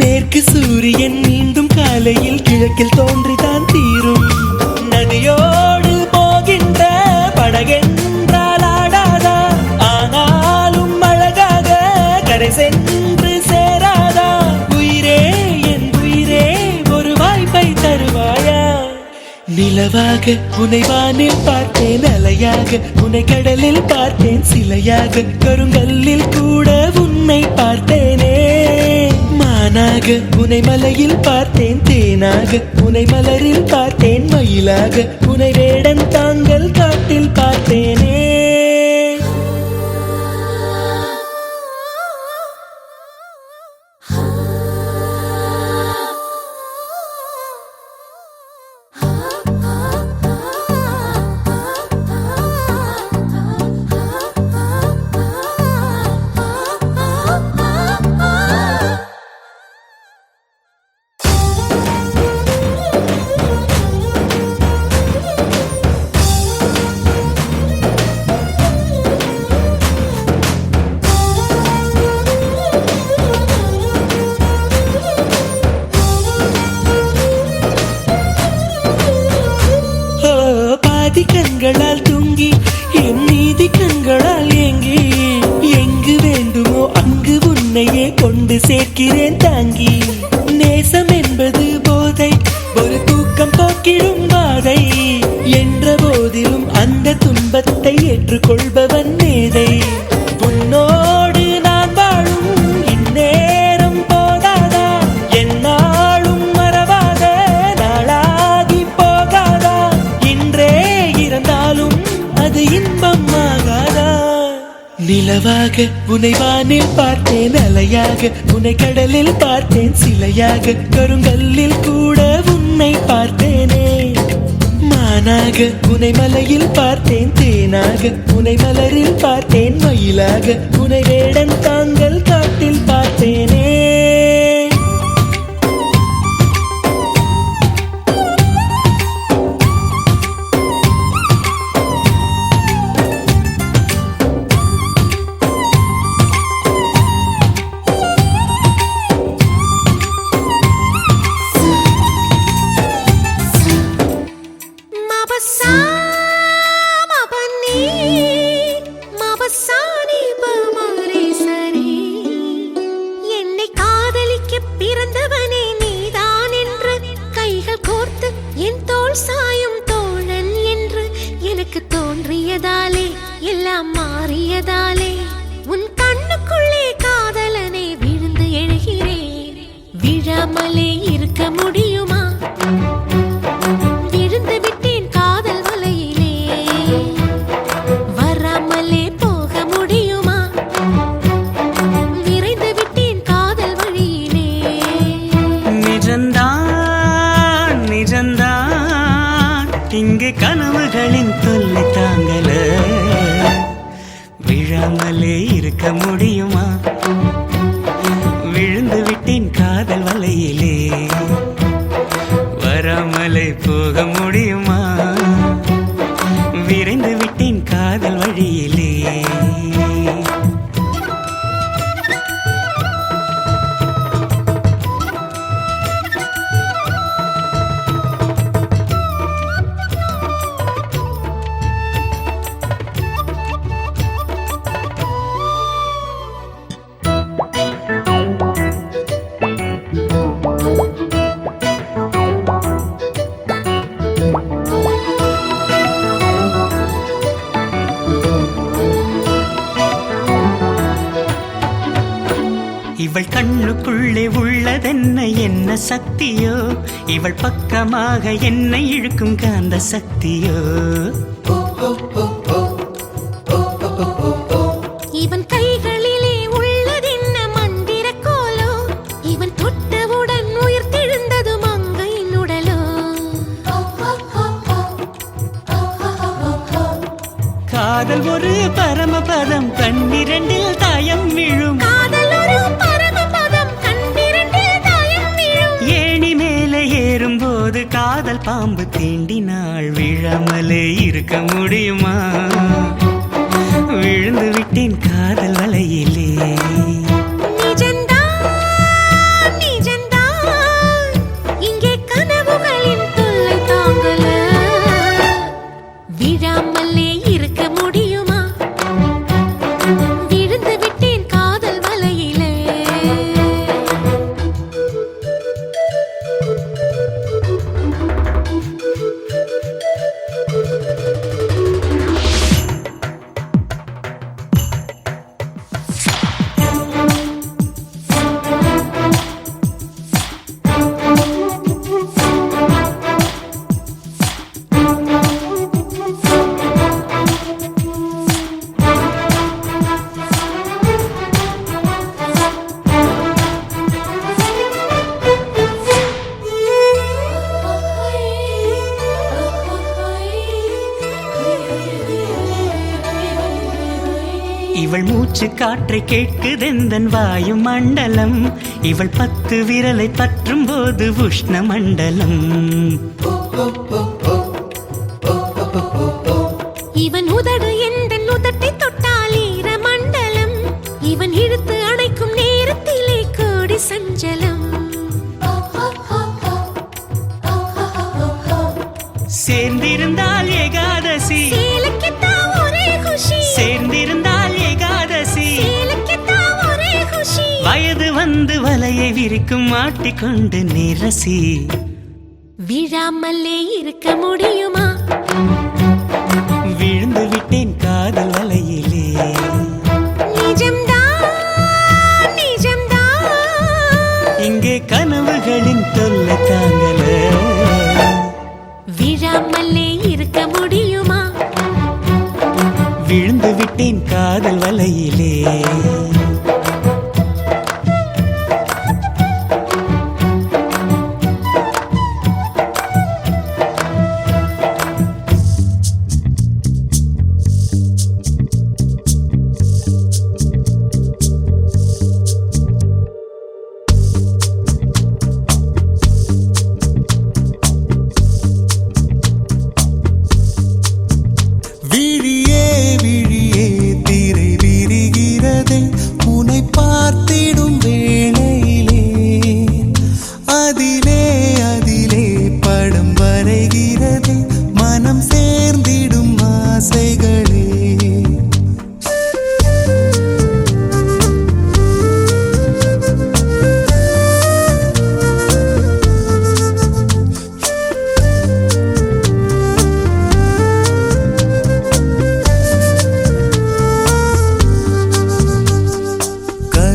Speaker 3: மேற்கு சூரியன் மீண்டும் காலையில் கிழக்கில் தோன்றிதான் தீரும். நதியோடு போகின்ற படகென்றால் ஆடாதா, ஆனாலும் அழகாக கரை சென்று சேராதா. நிலவாக உன்னை வானில் பார்த்தேன், அலையாக உன்னை கடலில் பார்த்தேன், சிலையாக கருங்கல்லில் கூட உன்னை பார்த்தேனே. மானாக உன்னை மலையில் பார்த்தேன், தேனாக உன்னை மலரில் பார்த்தேன், மயிலாக உன்னை வேடன் தாங்கள் காட்டில் பார்த்தேனே. கண்களால் தூங்கி என் நீதி கண்களால் ஏங்கி, எங்கு வேண்டுமோ அங்கு உன்னையே கொண்டு சேர்க்கிறேன் தாங்கி. நேசம் என்பது போதை, ஒரு தூக்கம் போக்கிடும் பாதை. என்ற போதிலும் அந்த துன்பத்தை ஏற்றுக்கொள்பவன் மேதை. உன்னோடு நான் வாழும் இந்நேரம் போதாதா, என்னாலும் மறவாத நாளாகி போகாதா. இன்றே இறந்தாலும் அது இன்பம் ஆகாதா. நிலவாக உன்னை வானில் பார்த்தேன், அலையாக உன்னை கடலில் பார்த்தேன், சிலையாக கருங்கல்லில் கூட உன்னை பார்த்தேனே. மானாக உன்னை மலையில் பார்த்தேன், தேனாக உன்னை மலரில் பார்த்தேன், மயிலாக உன்னை வேடன் தாங்கள் காட்டில் பார்த்தேனே.
Speaker 7: சாயும் தோழன் என்று எனக்கு தோன்றியதாலே, எல்லாம் மாறியதாலே, உன் கண்ணுக்குள்ளே காதலனை விழுந்து எழுகிறேன். விழாமலே இருக்க முடியுமா? விழுந்து விட்டேன் காதல் வலையிலே, வராமலே போக முடியுமா? விரைந்து விட்டேன் காதல்
Speaker 6: விட்டேன் காதல் வலையிலே வராமலே போக முடியுமா விரைந்து விட்டேன் காதல் வழியிலே இவள் கண்ணுக்குள்ளே உள்ளதென்ன என்ன சக்தியோ இவள் பக்கமாக என்னை இழுக்கும் காந்த சக்தியோ
Speaker 7: இவன் கைகளிலே உள்ளதென்ன மந்திர கோலோ இவன் தொட்டவுடன் உயிர் தெழுந்தது மங்கையின் உடலோ
Speaker 6: காதல் ஒரு பரமபதம் கண்ணிரண்டில் தாயம் விழும்
Speaker 7: காதல் ஒரு பரமபதம் கண்ணிரண்டில் தாயம் விழும்
Speaker 6: ஏணி மேலே ஏறும்போது காதல் பாம்பு தீண்டினாள் விழாமலே இருக்க முடியுமா விழுந்து விட்டேன் காதல் வலையிலே
Speaker 7: நிஜந்தான் நிஜந்தான் இங்கே கனவுகளின் தொல்லை தாங்கல விழாமலே இருக்க முடியுமா விழுந்து விட்டேன் காதல் வலையிலே
Speaker 6: இவள் மூச்சு காற்றை கேட்குதெந்தன் வாயு மண்டலம் இவள் 10 விரலை பற்றும் போது உஷ்ண மண்டலம்
Speaker 7: இவன் உதடு எந்தன் உதட்டை தொட்டால் ஈர மண்டலம் இவன் இழுத்து அணைக்கும் நேரத்திலே கோடி சஞ்சலம்
Speaker 6: சேர்ந்திருந்தால் ஏகாதசி
Speaker 7: சேலக்கித்தான் ஒரே குஷி
Speaker 6: சேர்ந்திருந்தால் ஏகாதசி
Speaker 7: சேலக்கித்தான் ஒரே குஷி
Speaker 6: வயது வந்து வலையை விரிக்கும் மாட்டிக்கொண்டு நிரசி
Speaker 7: விழாமலே இருக்க முடியுமா
Speaker 6: விழுந்து விட்டேன் காதல் வலையிலே
Speaker 7: நிஜம்தான் நிஜம்தான்
Speaker 6: இங்கே கனவுகளின் தொல்லை தாங்கல
Speaker 7: விழாமலே இருக்க முடியுமா
Speaker 6: விழுந்து விட்டேன் காதல் வலையிலே
Speaker 3: விழியே விழியே திரை விரிகிறதே உன்னை பார்த்திடும் வேளையிலே அதிலே அதிலே படம் வரைகிறதே மனம் சேர்ந்திடும் ஆசைகளே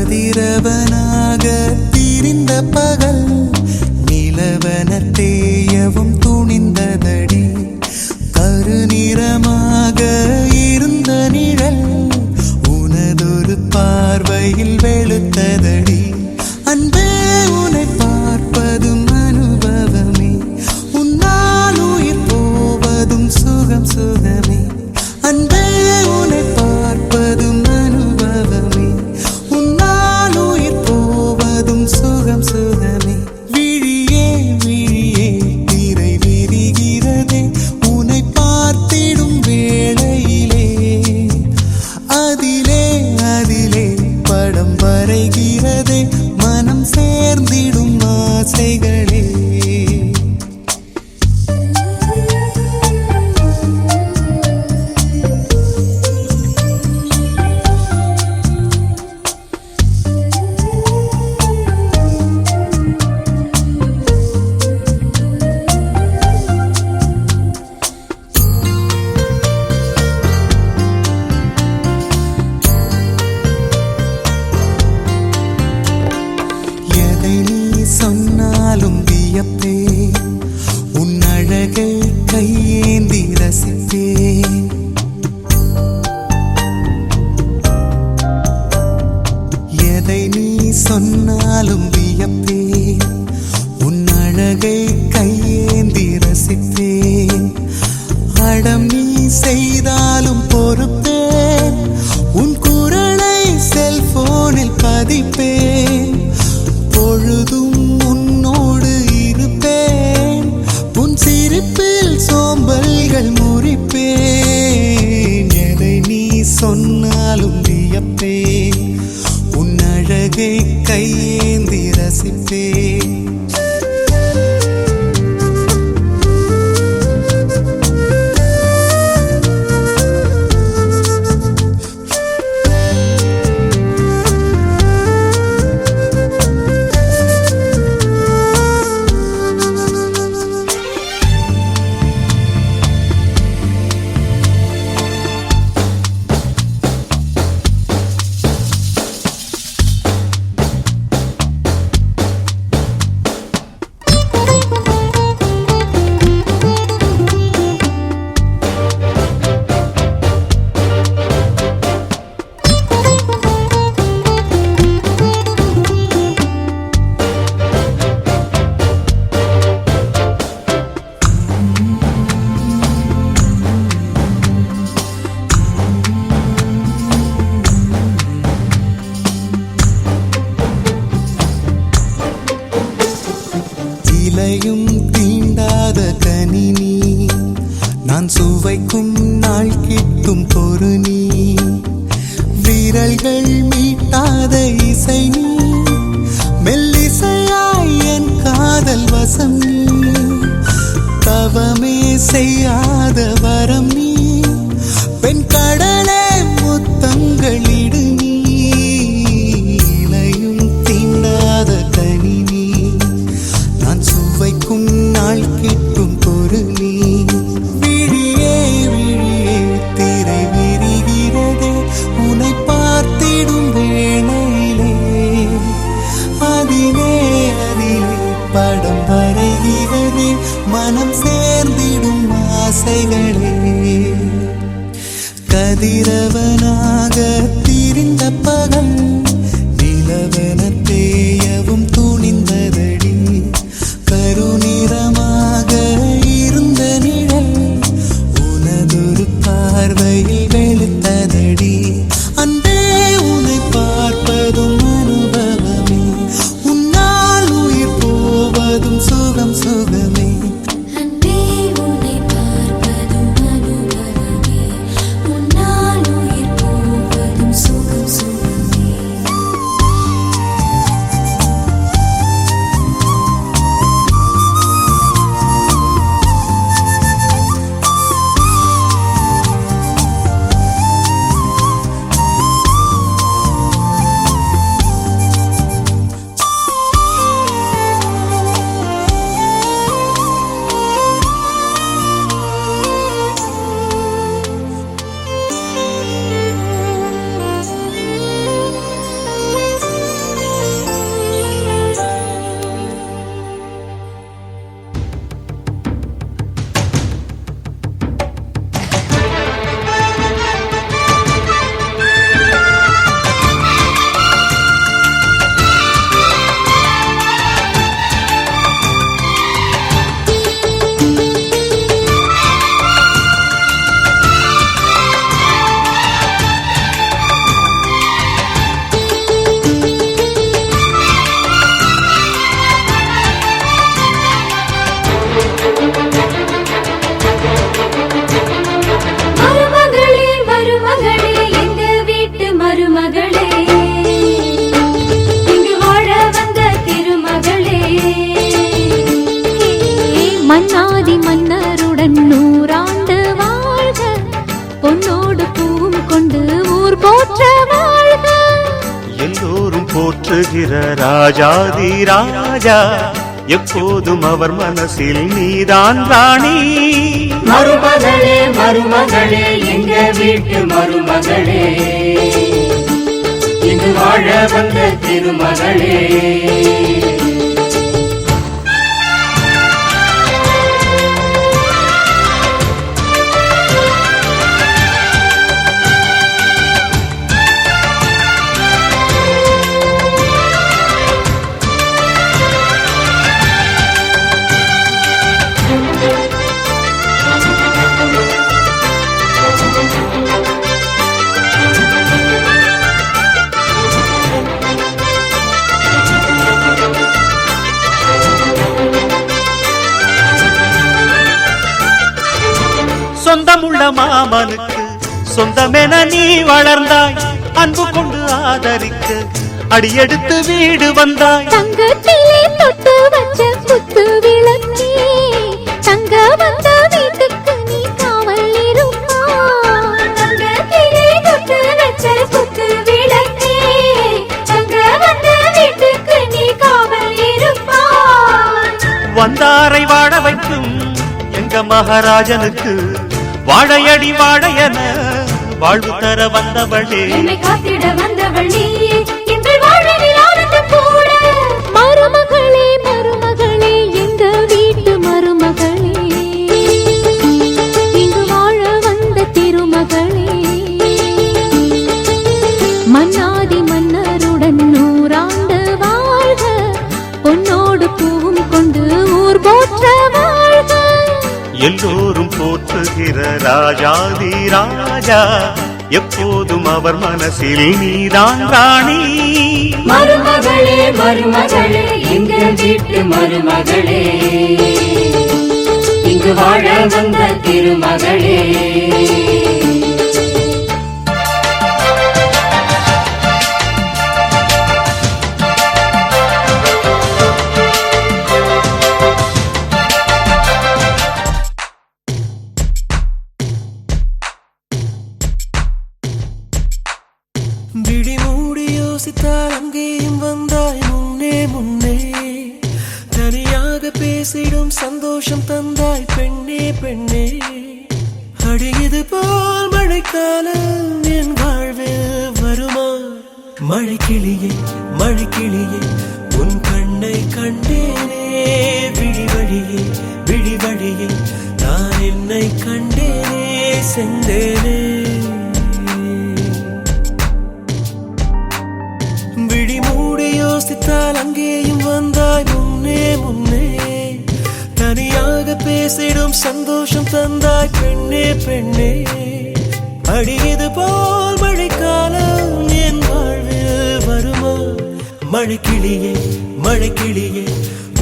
Speaker 3: கதிரவனாக திரிந்த பகல் நிலவன தேயவும் துணிந்ததடி கருநிறமாக இருந்த நிழல் உனதொரு பார்வையில் வெளுத்ததடி அன்பே உன்னை பார்ப்பதும் அனுபவமே உன்னால் உயிர் போவதும் சுகம் சுகமே அன்பே உன்னை பார்ப்பதும் அனுபவமே உன்னால் உயிர் போவதும் சுகம்
Speaker 6: எதை நீ சொன்னாலும் வியப்பேன் உன் அழகை கையேந்தி ரசிப்பேன் எதை நீ சொன்னாலும் வியப்பேன் உன் அழகை கையேந்தி ரசிப்பேன் அடம் நீ செய்தாலும் பொறுப்பேன் உன் குரலை செல்போனில் பதிப்பேன் பொழுதும் உன்னோடு இருப்பேன் உன் சிரிப்பில் சோம்பல்கள் முறிப்பேன் எதை நீ சொன்னாலும் வியப்பேன் உன் அழகை கையேந்தி ரசிப்பேன் இலையும் தீண்டாத கனினி நான் சுவைக்கும் நாள் கிட்டும் பொறு நீ விரல்கள் மீட்டாத இசை நீ மெல்லிசையாய் என் காதல் வசம் நீ தவமே செய்யாத வரம் நீ பெண் கடலே முத்தங்களிடு நீ இலையும் தீண்டாத கனினி நான் சுவைக்கும் நாள் கிட்டும் பொரு நீ விழியே விழியே திரை விரிகிறதே உன்னை பார்த்திடும் வேளையிலே அதிலே அதிலே படம் வரைகிறதே மனம் சேர்ந்திடும் ஆசைகளே கதிரவனாக திரிந்த பகல் நிலவென தேயவும் துணிந்ததடி கருநிறமாக இருந்த நிழல் உனதொரு பார்வையில் வெளுத்ததடி அன்பே உன்னை பார்ப்பதும் அனுபவமே உன்னால் உயிர் போவதும் சுகம் சுகமே
Speaker 7: அன்பே உன்னை பார்ப்பதும் அனுபவமே உன்னால் உயிர் போவதும் சுகம் சுகமே மருமகளே மருமகளே எங்க வீட்டு மருமகளே இங்கு வாழ வந்த திருமகளே மன்னாதி மன்னருடன் 100 ஆண்டு வாழ்க பொன்னோடு பூவும் கொண்டு ஊர் போற்ற வாழ்க
Speaker 8: எல்லோரும் போற்றுகிற ராஜாதி ராஜா எப்போதும் அவர் மனசில் நீதான் ராணி
Speaker 4: மருமகளே மருமகளே எங்க வீட்டு மருமகளே இங்கு வாழ வந்த திருமகளே
Speaker 8: உள்ள மாமனுக்கு சொந்தமென நீ வளர்ந்தாய் அன்பு கொண்டு ஆதரிக்க அடியெடுத்து வீடு வந்தாய்
Speaker 7: தங்கத்திலே தொட்டு வச்ச குத்து விளக்கே தங்க வந்த வீட்டுக்கு நீ காவல் இருப்பாய் தங்கத்திலே தொட்டு வச்ச குத்து விளக்கே தங்க வந்த வீட்டுக்கு நீ காவல் இருப்பாய்
Speaker 8: வந்தாரை வாழ வைக்கும் எங்க மகாராஜனுக்கு வாழையடி வாழையன வாழ்வு தர வந்தவளே
Speaker 1: என்னை காத்திட வந்தவள் நீயே இன்று வாழ்வில் ஆனந்தம் கூட
Speaker 7: மருமகளே மருமகளே எங்க வீட்டு மருமகளே இங்கு வாழ வந்த திருமகளே மன்னாதி மன்னருடன் நூறாண்டு வாழ்க பொன்னோடு பூவும் கொண்டு ஊர் போற்ற வாழ்க
Speaker 8: எல்லோரும் போற்றுகிற ராஜாதி ராஜா எப்போதும் அவர் மனசில் நீதான் ராணி
Speaker 1: மருமகளே மருமகளே எங்கள் வீட்டு மருமகளே இங்கு வாழ வந்த திருமகளே
Speaker 3: விழி மூடி யோசித்தால் அங்கேயும் வந்தாய் முன்னே முன்னே தனியாக பேசிடும் சந்தோஷம் தந்தாய் பெண்ணே பெண்ணே அடியது போல் மழைக்காலம் என் வாழ்வில் வருமா மழைக்கிளியே மழைக்கிளியே உன் கண்ணை கண்டேனே விழி வழியே விழி வழியே நான் என்னை கண்டேனே செந்தேனே விழி மூடி யோசித்தால் அங்கேயும் வந்தாய் முன்னே முன்னே தனியாக பேசிடும் சந்தோஷம் தந்தாய் பெண்ணே பெண்ணே அடியது போல் மழைக்காலம் என் வாழ்வில் வருமா மழைக்கிளியே மழைக்கிளியே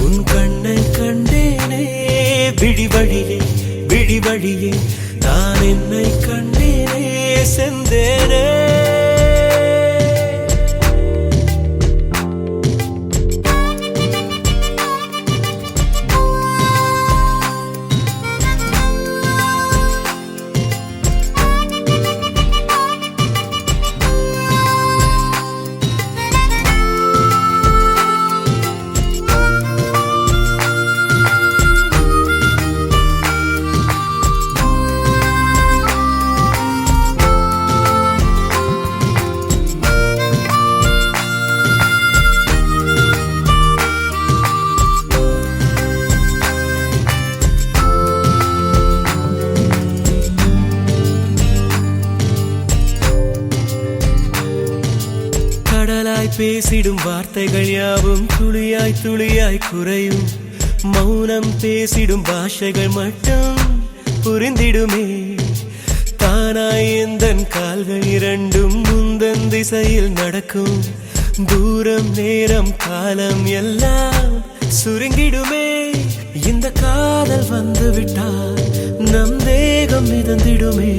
Speaker 3: உன் கண்ணை கண்டேனே விழி வழியே விழி வழியே நான் என்னை கண்டேனே செந்தேனே கடலாய் பேசிடும் வார்த்தைகள் யாவும் துளியாய் துளியாய் குறையும் மௌனம் பேசிடும் பாஷைகள் மட்டும் புரிந்திடுமே தானாய் எந்தன் கால்கள் இரண்டும் முந்தன் திசையில் நடக்கும் தூரம் நேரம் காலம் எல்லாம் சுருங்கிடுமே இந்த காதல் வந்து விட்டால் நம் தேகம் மிதந்திடுமே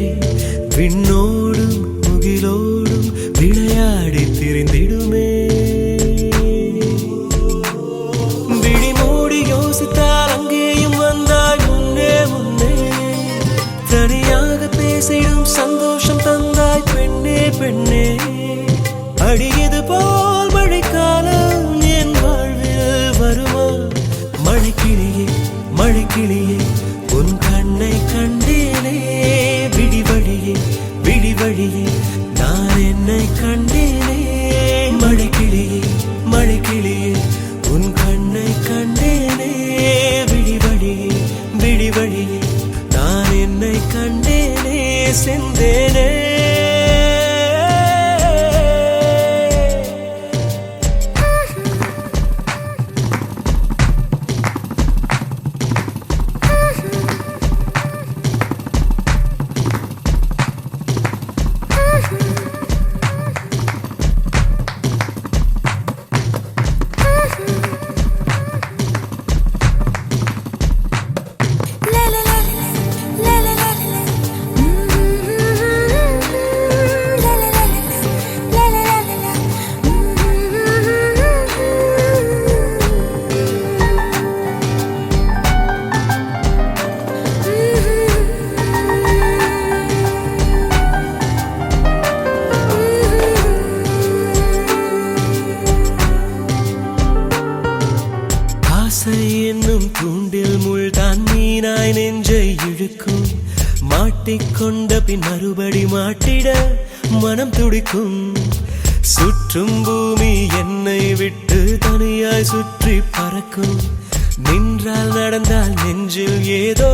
Speaker 3: விண்ணோடும் முகிலோடும் விளையாடி திரிந்திடுமே விழி மூடி யோசித்தால் அங்கேயும் வந்தாய் முன்னே முன்னே தனியாக பேசிடும் சந்தோஷம் தந்தாய் பெண்ணே பெண்ணே அடியது போல் மழைக்காலம் என் வாழ்வில் வருமா மழைக்கிளியே மழைக்கிளியே உன் கண்ணை கண்டேனே விழி வழியே விழி வழியே ஆசை என்னும் தூண்டில் முள்தான் மீனாய் நெஞ்சை இழுக்கும். மாட்டிக்கொண்ட பின் மறுபடி மாட்டிட மனம் துடிக்கும். சுற்றும் பூமி என்னை விட்டு தனியாய் சுற்றி பறக்கும். நின்றால் நடந்தால் நெஞ்சில் ஏதோ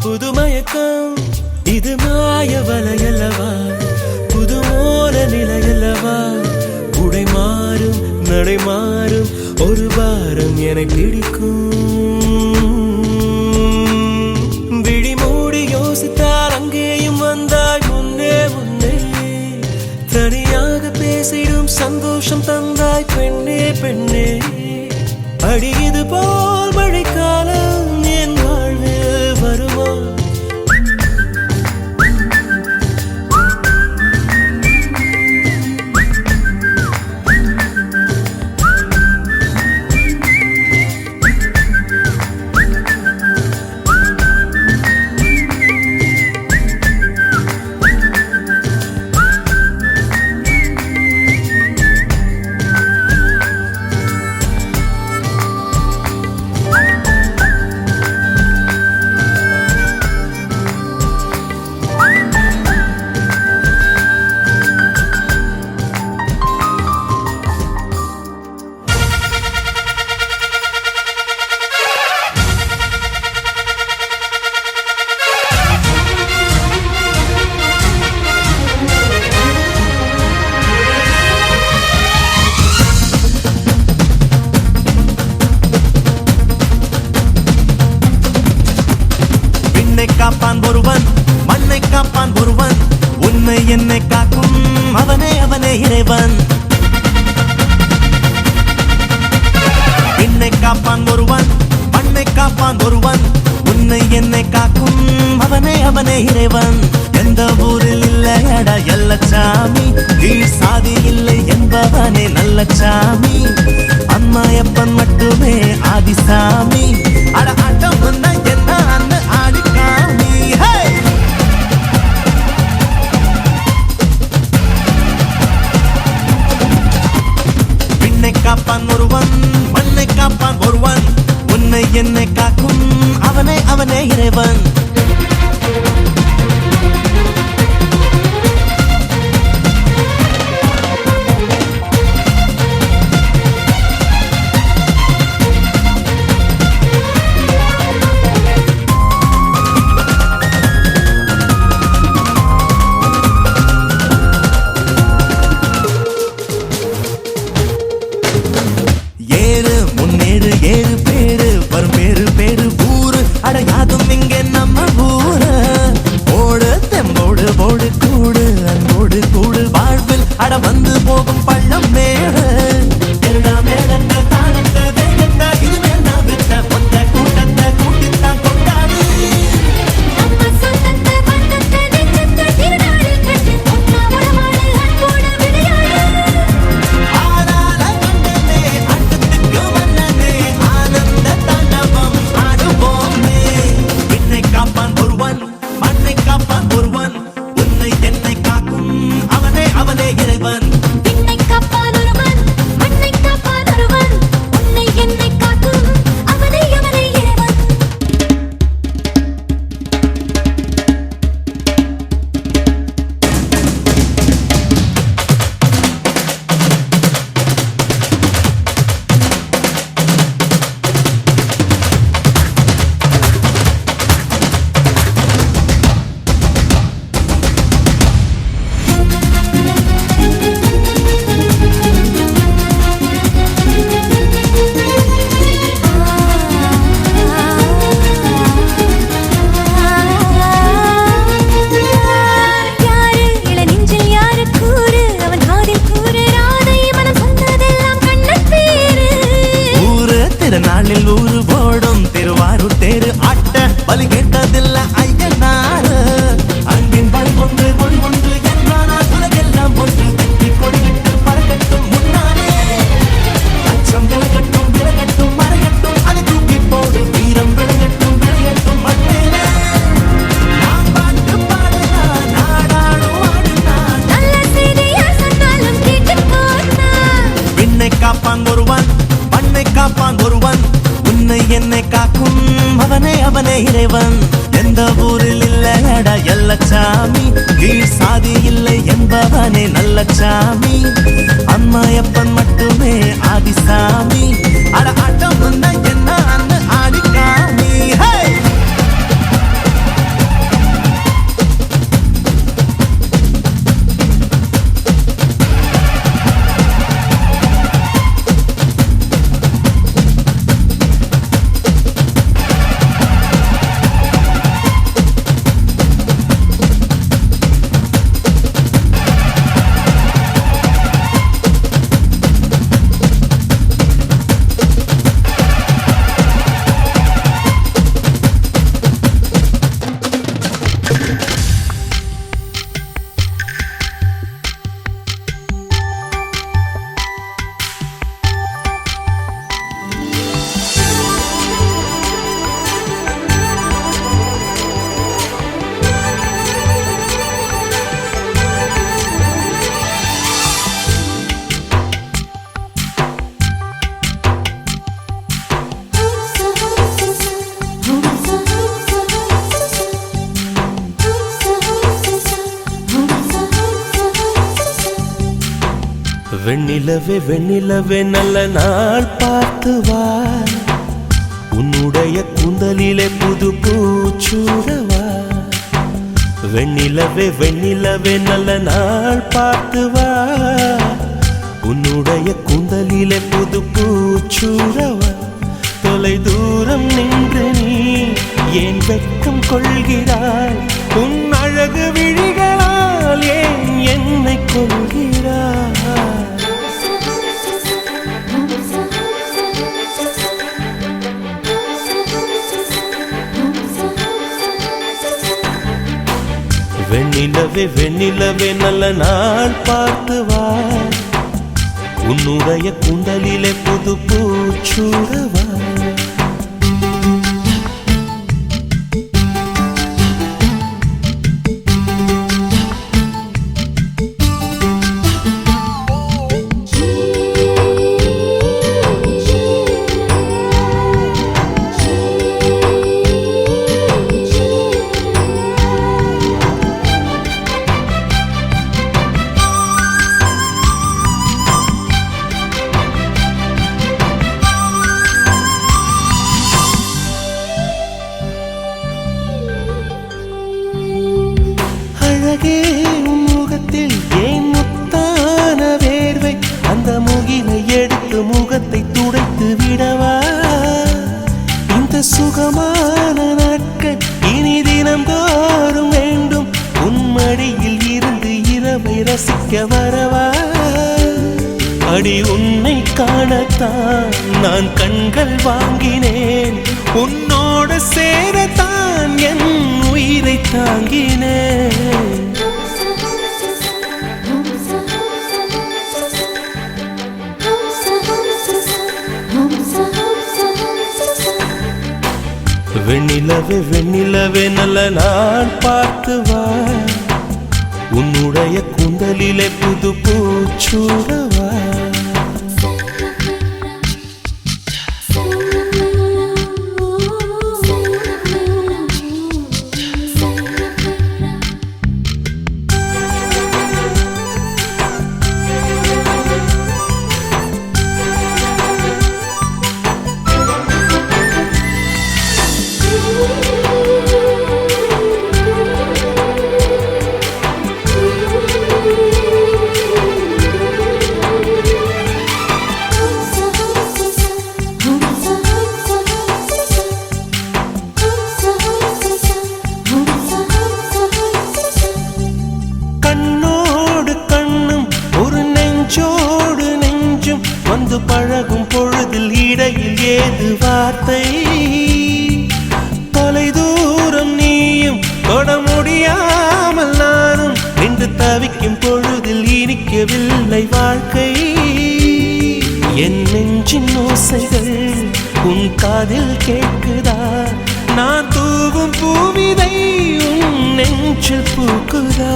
Speaker 3: புதுமயக்கம். இது மாய வலையல்லவா, புதுமோல நிலையல்லவா. உடை மாறும் நடை மாறும் ஒரு பாரம் என பிடிக்கும். விழி மூடி யோசித்தால் அங்கேயும் வந்தாய் முன்னே முன்னே. தனியாக பேசிடும் சந்தோஷம் தந்தாய் பெண்ணே பெண்ணே. அடியது போல் மழைக்காலம் என் வாழ்வில் வருமா?
Speaker 6: காப்பான் ஒருவன், மண்ணை காப்பான் ஒருவன், உன்னை என்னை காக்கும் அவனே அவனே இறைவன். என்னை காப்பான் ஒருவன், மண்ணை காப்பான் ஒருவன், உன்னை என்னை காக்கும் அவனே அவனே இறைவன். எந்த ஊரில் இல்லையடா எல்லச்சாமி, கீழ் சாதி இல்லை என்பவனே நல்ல சாமி. அம்மாயப்பன் மட்டுமே ஆதிசாமி. அட ஆட்டம் வந்தா என்ன அந்த ஆடிக்காமி. விண்ணை காப்பான் ஒருவன், மண்ணை காப்பான் ஒருவன், உன்னை என்னை காக்கும் அவனே அவனே இறைவன். ஏறு பேரு வரும் பேரு பேரு ஊரு அடையாதும் இங்கே நம்ம ஊரு. ஓடு தெம்போடு போடு கூடு அன்போடு கூடு வாழ்வில் அட வந்து போகும் பள்ளம் மேடு. மேடங்கள் தானத்தை வேகத்தை இது வேண்டாம் விட்ட பொத்த கூட்டத்தை கூட்டித்தான் கொண்டாடு.
Speaker 7: நம்ம சொந்தத்தை பந்தத்தை நெஞ்சத்தை திருநாடு கண்டு ஒன்னா உறவாடு அன்போடு விளையாடு.
Speaker 6: ஆளால கண்டனே அட்டத்துக்கு வந்தனே ஆனந்த தாண்டவம் ஆடுவோமே. என்னை காப்பான் ஒருவன், மண்ணை காப்பான் ஒருவன், உன்னை என்னை காக்கும் அவனே அவனே இறைவன்.
Speaker 7: விண்ணை காப்பான் ஒருவன், மண்ணை காப்பான் ஒருவன், உன்னை என்னை காக்கும் அவனே அவனே இறைவன். யாரு இள நெஞ்சில் யாரு கூறு, அவன் காதில் கூறு ராதை மனம் சொன்னதெல்லாம் கண்ணன் பேரு.
Speaker 6: ஊரு திருநாளில் ஊரு போடும் திருவாரூர் தேரு ஆட்ட பலி கேட்டதில்ல ஐயனாரு. அன்பின் பல் ஒன்று மொழி ஒன்று என்றானால் உலகெல்லாம் ஒன்று வெற்றி கொடியிட்டு பறக்கட்டும் முன்னாலே. அச்சம் விலகட்டும் விலகட்டும் மறையட்டும் அதை தூக்கி போடு. வீரம் விளையட்டும் விளையட்டும் மண்ணேலே. நாம் பாட்டு பாடலாம் நாடாளும் ஆடுதான்.
Speaker 7: நல்ல செய்தியார் சொன்னாலும் கேட்டு போனா.
Speaker 6: விண்ணை காப்பான் ஒருவன், மண்ணை காப்பான் ஒருவன்,
Speaker 3: என்னை காக்கும் அவனே அவனே இறைவன். எந்த ஊரில் இல்லடா எல்லச்சாமி, கீழ் சாதி இல்லை என்பவனே நல்லச்சாமி. அம்மாயப்பன் மட்டுமே ஆதிசாமி, அட ஆட்டம் வந்தா என்ன அந்த ஆடிக்காமி. வெண்ணிலவே வெண்ணிலவே நல்ல நாள் பார்த்து வா, உன்னுடைய கூந்தலிலே புது பூச்சூடவா. வெண்ணிலவே வெண்ணிலவே நல்ல நாள் பார்த்து வா, உன்னுடைய கூந்தலிலே புது பூச்சூடவா. தொலை தூரம் நின்று நீ ஏன் வெட்கம் கொள்கிறாய், உன் அழகு விழிகளால் ஏன் என்னை கொள்கிறாய். வெண்ணிலவே வெண்ணிலவே நல்ல நாள் பார்த்து வா, உன்னுடைய கூந்தலிலே புது பூச்சூடவா. அழகே முகத்தில் ஏன் முத்தான வேர்வை, அந்த முகிலை எடுத்து முகத்தை துடைத்து விடவா. இந்த சுகமான நாட்கள் இனி தினம் தோறும் வேண்டும், உன்மடியில் இருந்து இரவை ரசிக்க வரவா. அடி உன்னை காணத்தான் நான் கண்கள் வாங்கினேன், உன்னோடு சேரத்தான் என் உயிரை தாங்கினேன். வெண்ணிலவே வெண்ணிலவே நல்ல நாள் பார்த்து வா, உன்னுடைய கூந்தலிலே புது பூச்சூடவா. வந்து பழகும் பொழுதில் இடையில் ஏது வார்த்தை, தொலை தூரம் நீயும் தொட முடியாமல் நானும் நின்று தவிக்கும் பொழுதில் இனிக்கவில்லை வாழ்க்கை. என் நெஞ்சின் ஓசைகள் உன் காதில் கேட்குதா, நான் தூவும் பூவிதை உன் நெஞ்சில் பூக்குதா.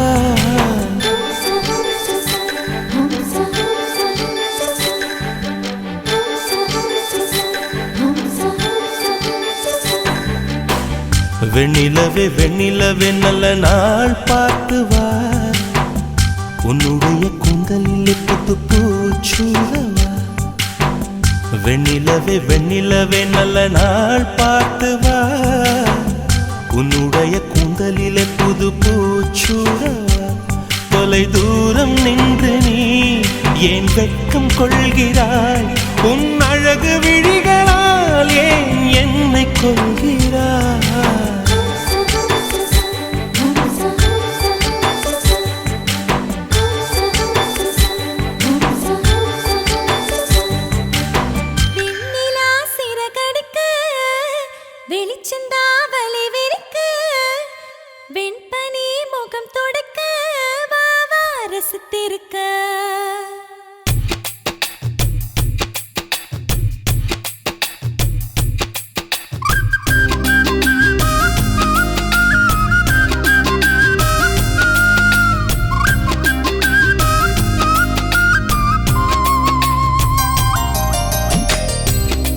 Speaker 3: வெண்ணிலவே வெண்ணிலவே நல்ல நாள் பார்த்து வா உன்னுடைய கூந்தலில் புத்து பூச்சூடவா வெண்ணிலவே வெண்ணிலவே நல்ல நாள் பார்த்து வா உன்னுடைய கூந்தலிலே புது பூச்சூடவா தொலை தூரம் நின்று நீ ஏன் வெட்கம் கொள்கிறாய் உன் அழகு விழிகளால் ஏன் என்னை கொள்கிறாய்
Speaker 7: வெண்ணிலா சிறகடிக்க வெளிச்சந்தாவலை விரிக்க வெண்பனி முகம் தொடக்க வா வா ரசித்திருக்க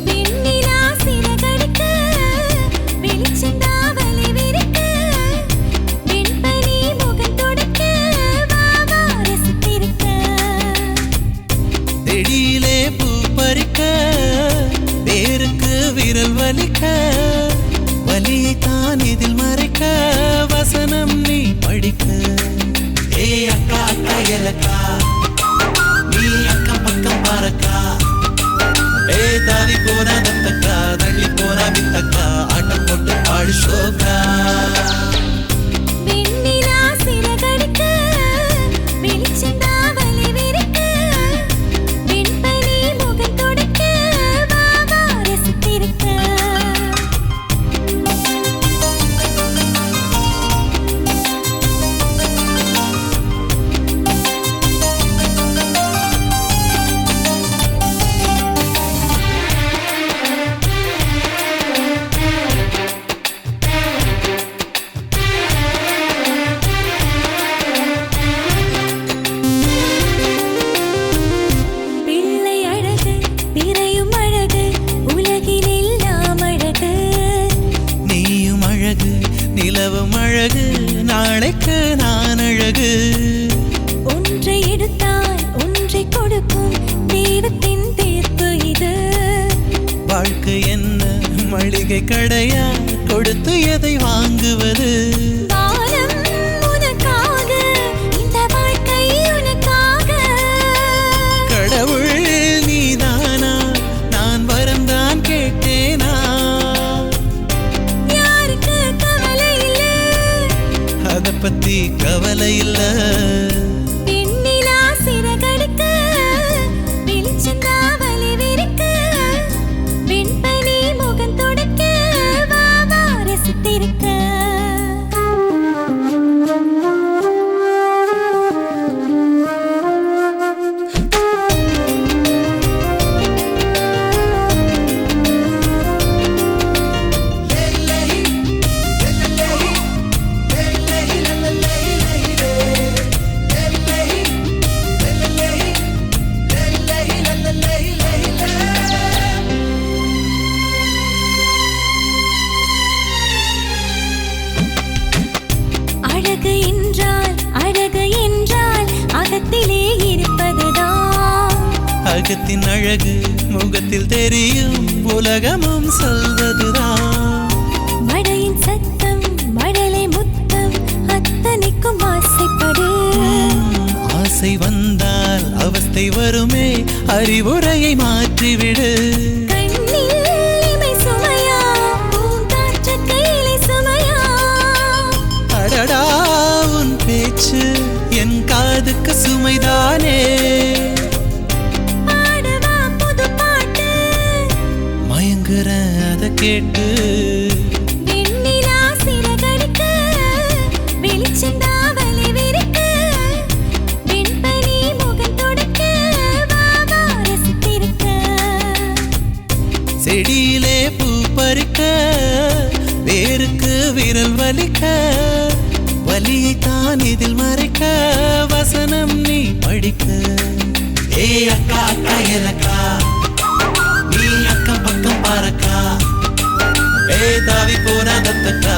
Speaker 7: வெண்ணிலா சிறகடிக்க வெளிச்சந்தாவலை விரிக்க வெண்பனி முகம் தொடக்க வா வா ரசித்திருக்க
Speaker 3: செடியிலே பூ பறிக்க வேருக்கு விரல் வலிக்க வலியை தான் இதில் மறைக்க வசனம் நீ படிக்க ஏ அக்கா அக்கா எலக்கா நீ அக்கம் பக்கம் பாரக்கா ஏ தாவி போனா தத்தக்கா தள்ளி போனா வித்தக்கா ஆட்டம் போட்டு பாடு ஷோக்கா
Speaker 7: வெண்ணிலா சிறகடிக்க வெளிச்சந்தாவலை விரிக்க வெண்பனி முகம் தொடக்க வா வா ரசித்திருக்க பிள்ளை அழகு பிறையும் அழகு உலகில் எல்லாம் அழகு
Speaker 3: நீயும் அழகு நிலவும் அழகு நாளைக்கு நான் அழகு
Speaker 7: ஒன்றை எடுத்தால் ஒன்றை கொடுக்கும் தெய்வத்தின் தீர்ப்பு இது
Speaker 3: வாழ்க்கை என்ன மளிகை கடையா கொடுத்து எதை வாங்குவது
Speaker 7: வானம் உனக்காக இந்த வாழ்க்கை உனக்காக
Speaker 3: கடவுள் நீதானா நான் வரம்தான் கேட்டேனா
Speaker 7: யாருக்கு கவலை இல்லை
Speaker 3: அத பத்தி கவலை இல்ல
Speaker 7: வெண்ணிலா சிறகடிக்க வெளிச்சந்தாவலை விரிக்க வெண்பனி முகம் தொடக்க வா வா ரசித்திருக்க அழகு என்றால் அகத்திலே இருப்பதுதான்
Speaker 3: அகத்தின் அழகு முகத்தில் தெரியும் உலகமும் சொல்வதுதான்
Speaker 7: மழையின் சத்தம் மழலை முத்தம் அத்தனைக்கும் ஆசைப்படு
Speaker 3: ஆசை வந்தால் அவஸ்தை வருமே அறிவுரையை மாற்றிவிடு
Speaker 7: கண்ணில் இமை சுமையா பூங்காற்று கையிலே சுமையா
Speaker 3: அடடா உன் பேச்சு என் காதுக்கு சுமைதானே
Speaker 7: பாடவா புது பாட்டு
Speaker 3: மயங்குற அத கேட்டு
Speaker 7: வெண்ணிலா சிறகடிக்க வெளிச்சந்தாவலை விரிக்க வெண்பனி முகம் தொடக்க வா வா ரசித்திருக்க
Speaker 3: செடியிலே பூ பறிக்க வேருக்கு விரல் வலிக்க வலியை தான் இதில் மறைக்க வசனம் நீ படிக்க ஏ அக்கா அக்கா எலக்கா நீ அக்கம் பக்கம் பாரக்கா ஏ தாவி போனா தத்தக்கா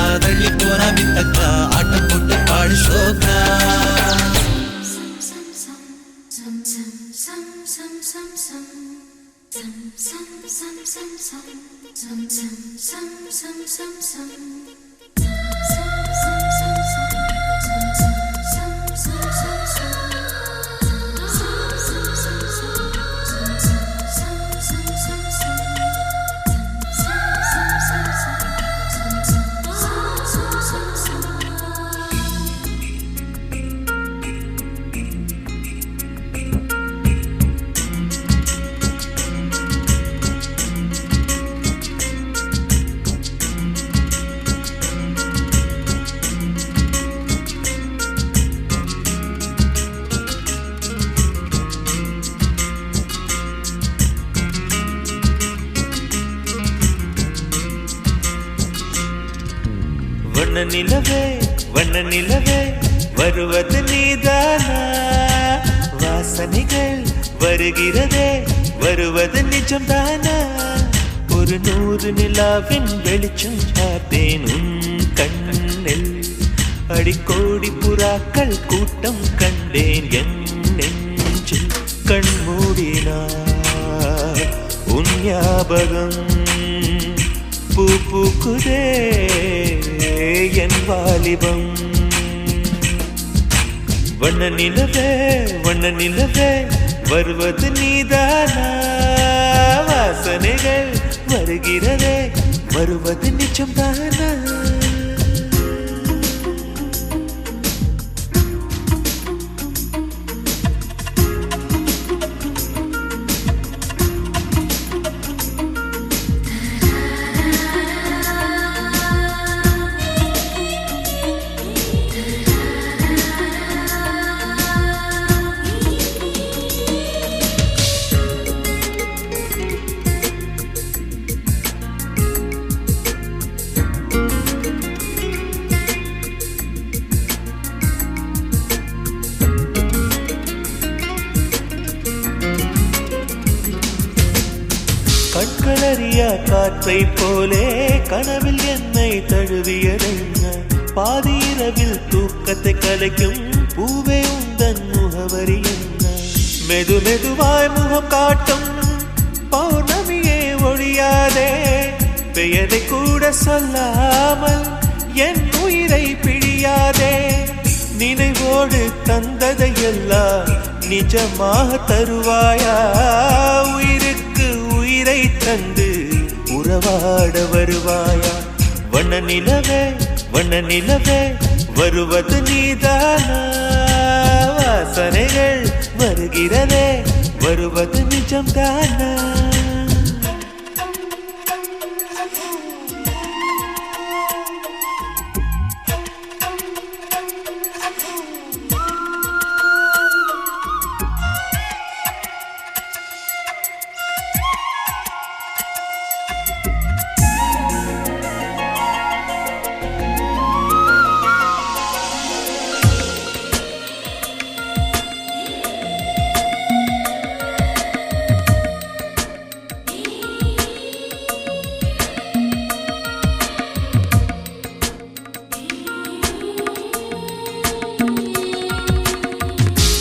Speaker 9: வண்ண நிலவே வண்ண நிலவே வருவது நீதானா வாசனைகள் வருகிறதே வருவது நிஜம்தானா ஒரு 100 நிலாவின் வெளிச்சம் பார்த்தேன் உன் கண்ணில் அடிக்கோடி புறாக்கள் கூட்டம் கண்டேன் என் நெஞ்சில் கண்மூடினார் உன் ஞாபகம் பூ பூக்குதே என் வாலிபம் வண்ண நிலவே வருவது நீதானா வாசனைகள் வருகிறதே வருவது நிஜம்தானா கண்களறியா காற்றை போலே கனவில் என்னை தழுவியதென்ன பாதி இரவில் தூக்கத்தை கலைக்கும் பூவே உந்தன் முகவரி என்ன மெது மெதுவாய் முகம் காட்டும் பௌர்ணமியே ஒழியாதே பெயரை கூட சொல்லாமல் என் உயிரை பிழியாதே நினைவோடு தந்ததையெல்லாம் நிஜமாக தருவாயா உயிருக்கு உயிரை தந்து உறவாட வருவாயா வண்ண நிலவே வருவது நீதானா வாசனைகள் வருகிறதே வருவது நிஜம்தானா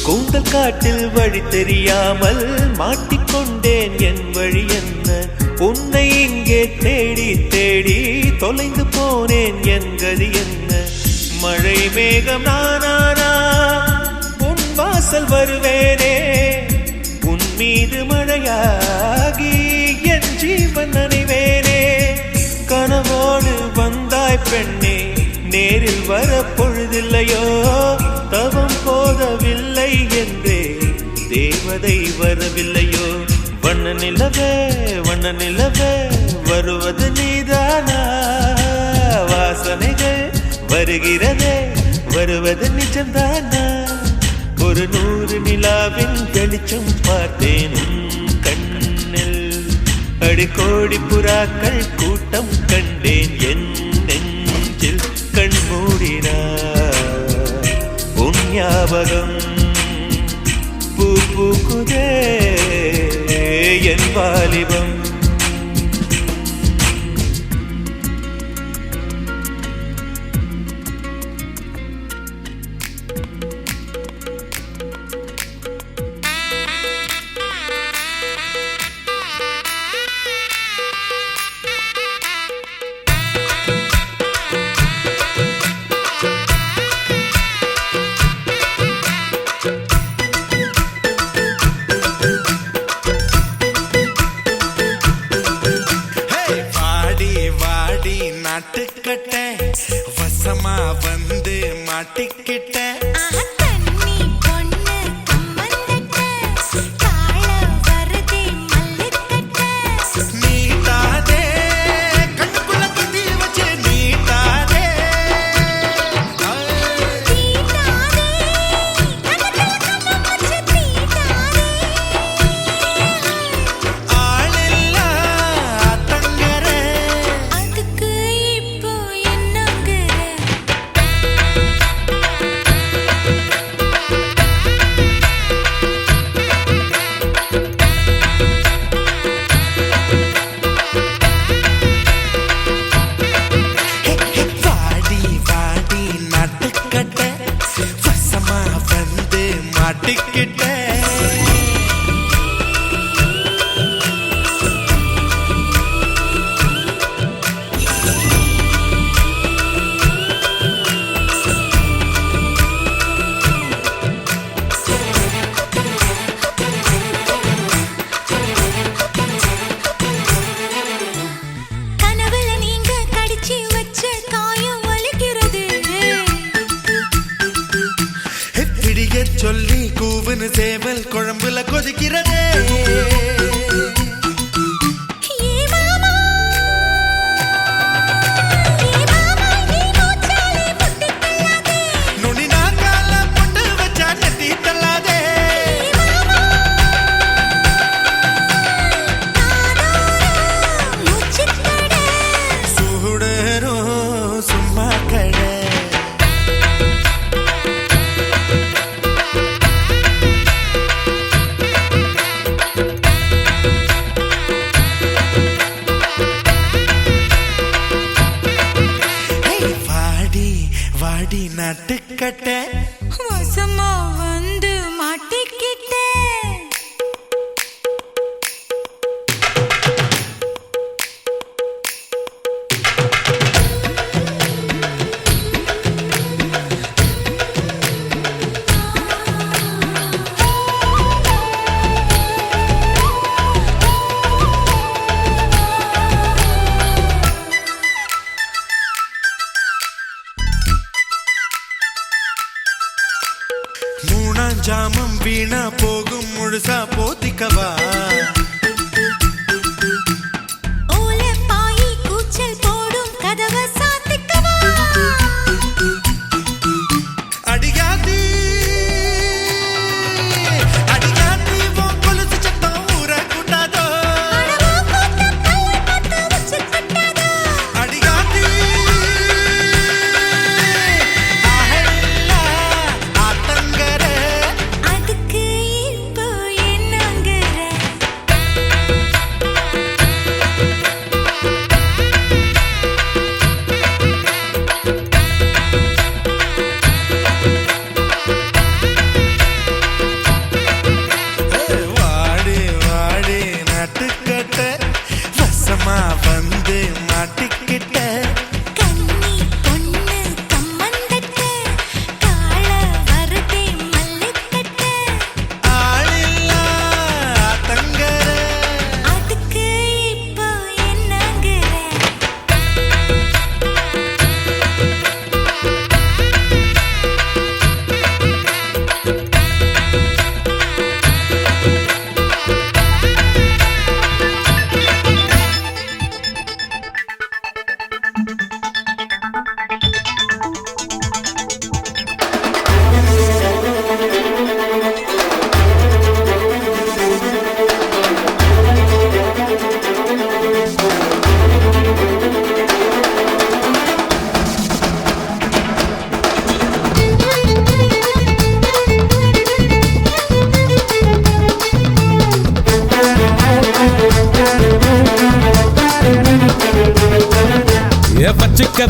Speaker 9: கூந்தல் காட்டில் வழி தெரியாமல் மாட்டிக்கொண்டேன் என் வழி என்ன உன்னை இங்கே தேடி தேடி தொலைந்து போனேன் என் கதி என்ன மழை மேகம் நானானா உன் வாசல் வருவேனே உன் மீது மழையாகி என் ஜீவன் நனைவேனே கனவோடு வந்தாய் பெண்ணே நேரில் வர பொழுதில்லையோ தவம் போதவில்லை என்றே தேவதை வரவில்லையோ வண்ண நிலவே வருவது நீதானா வாசனைகள் வருகிறதே வருவது நிஜம்தானா ஒரு 100 நிலாவின் வெளிச்சம் பார்த்தேன் உன் கண்ணில் அடிக்கோடி புறாக்கள் கூட்டம் கண்டேன் என் நெஞ்சில் கண்மூடினார் உன் ஞாபகம் பூ பூக்குதே என் வாலிபம்
Speaker 2: நட்டுக்கட்ட
Speaker 4: வசமா வந்து மாட்டிக்கிட்டே
Speaker 2: ஜாமம் வீணா போகும் முழுசா போத்திக்கவா
Speaker 4: ஓலே பாயி கூச்சல் போடும் கதவை சாத்திக்கவா
Speaker 2: அடியாதி அடியாதி வோ கொலுசு சத்தம் ஊர கூட்டாதோ அடியாதி ஆஹெல்லா ஆத்தங்கர
Speaker 4: அதுக்கு இப்போ என்னங்கற
Speaker 2: வாடி வாடி நட்டுக்கட்ட வசமா வந்து மாட்டிக்கிட்ட
Speaker 4: கண்ணி பொண்ணு கம்மந்தட்ட காள வரதே மல்லிக்கட்ட
Speaker 2: ஆளில்லா ஆத்தங்கர
Speaker 4: அதுக்கு இப்போ என்னங்கற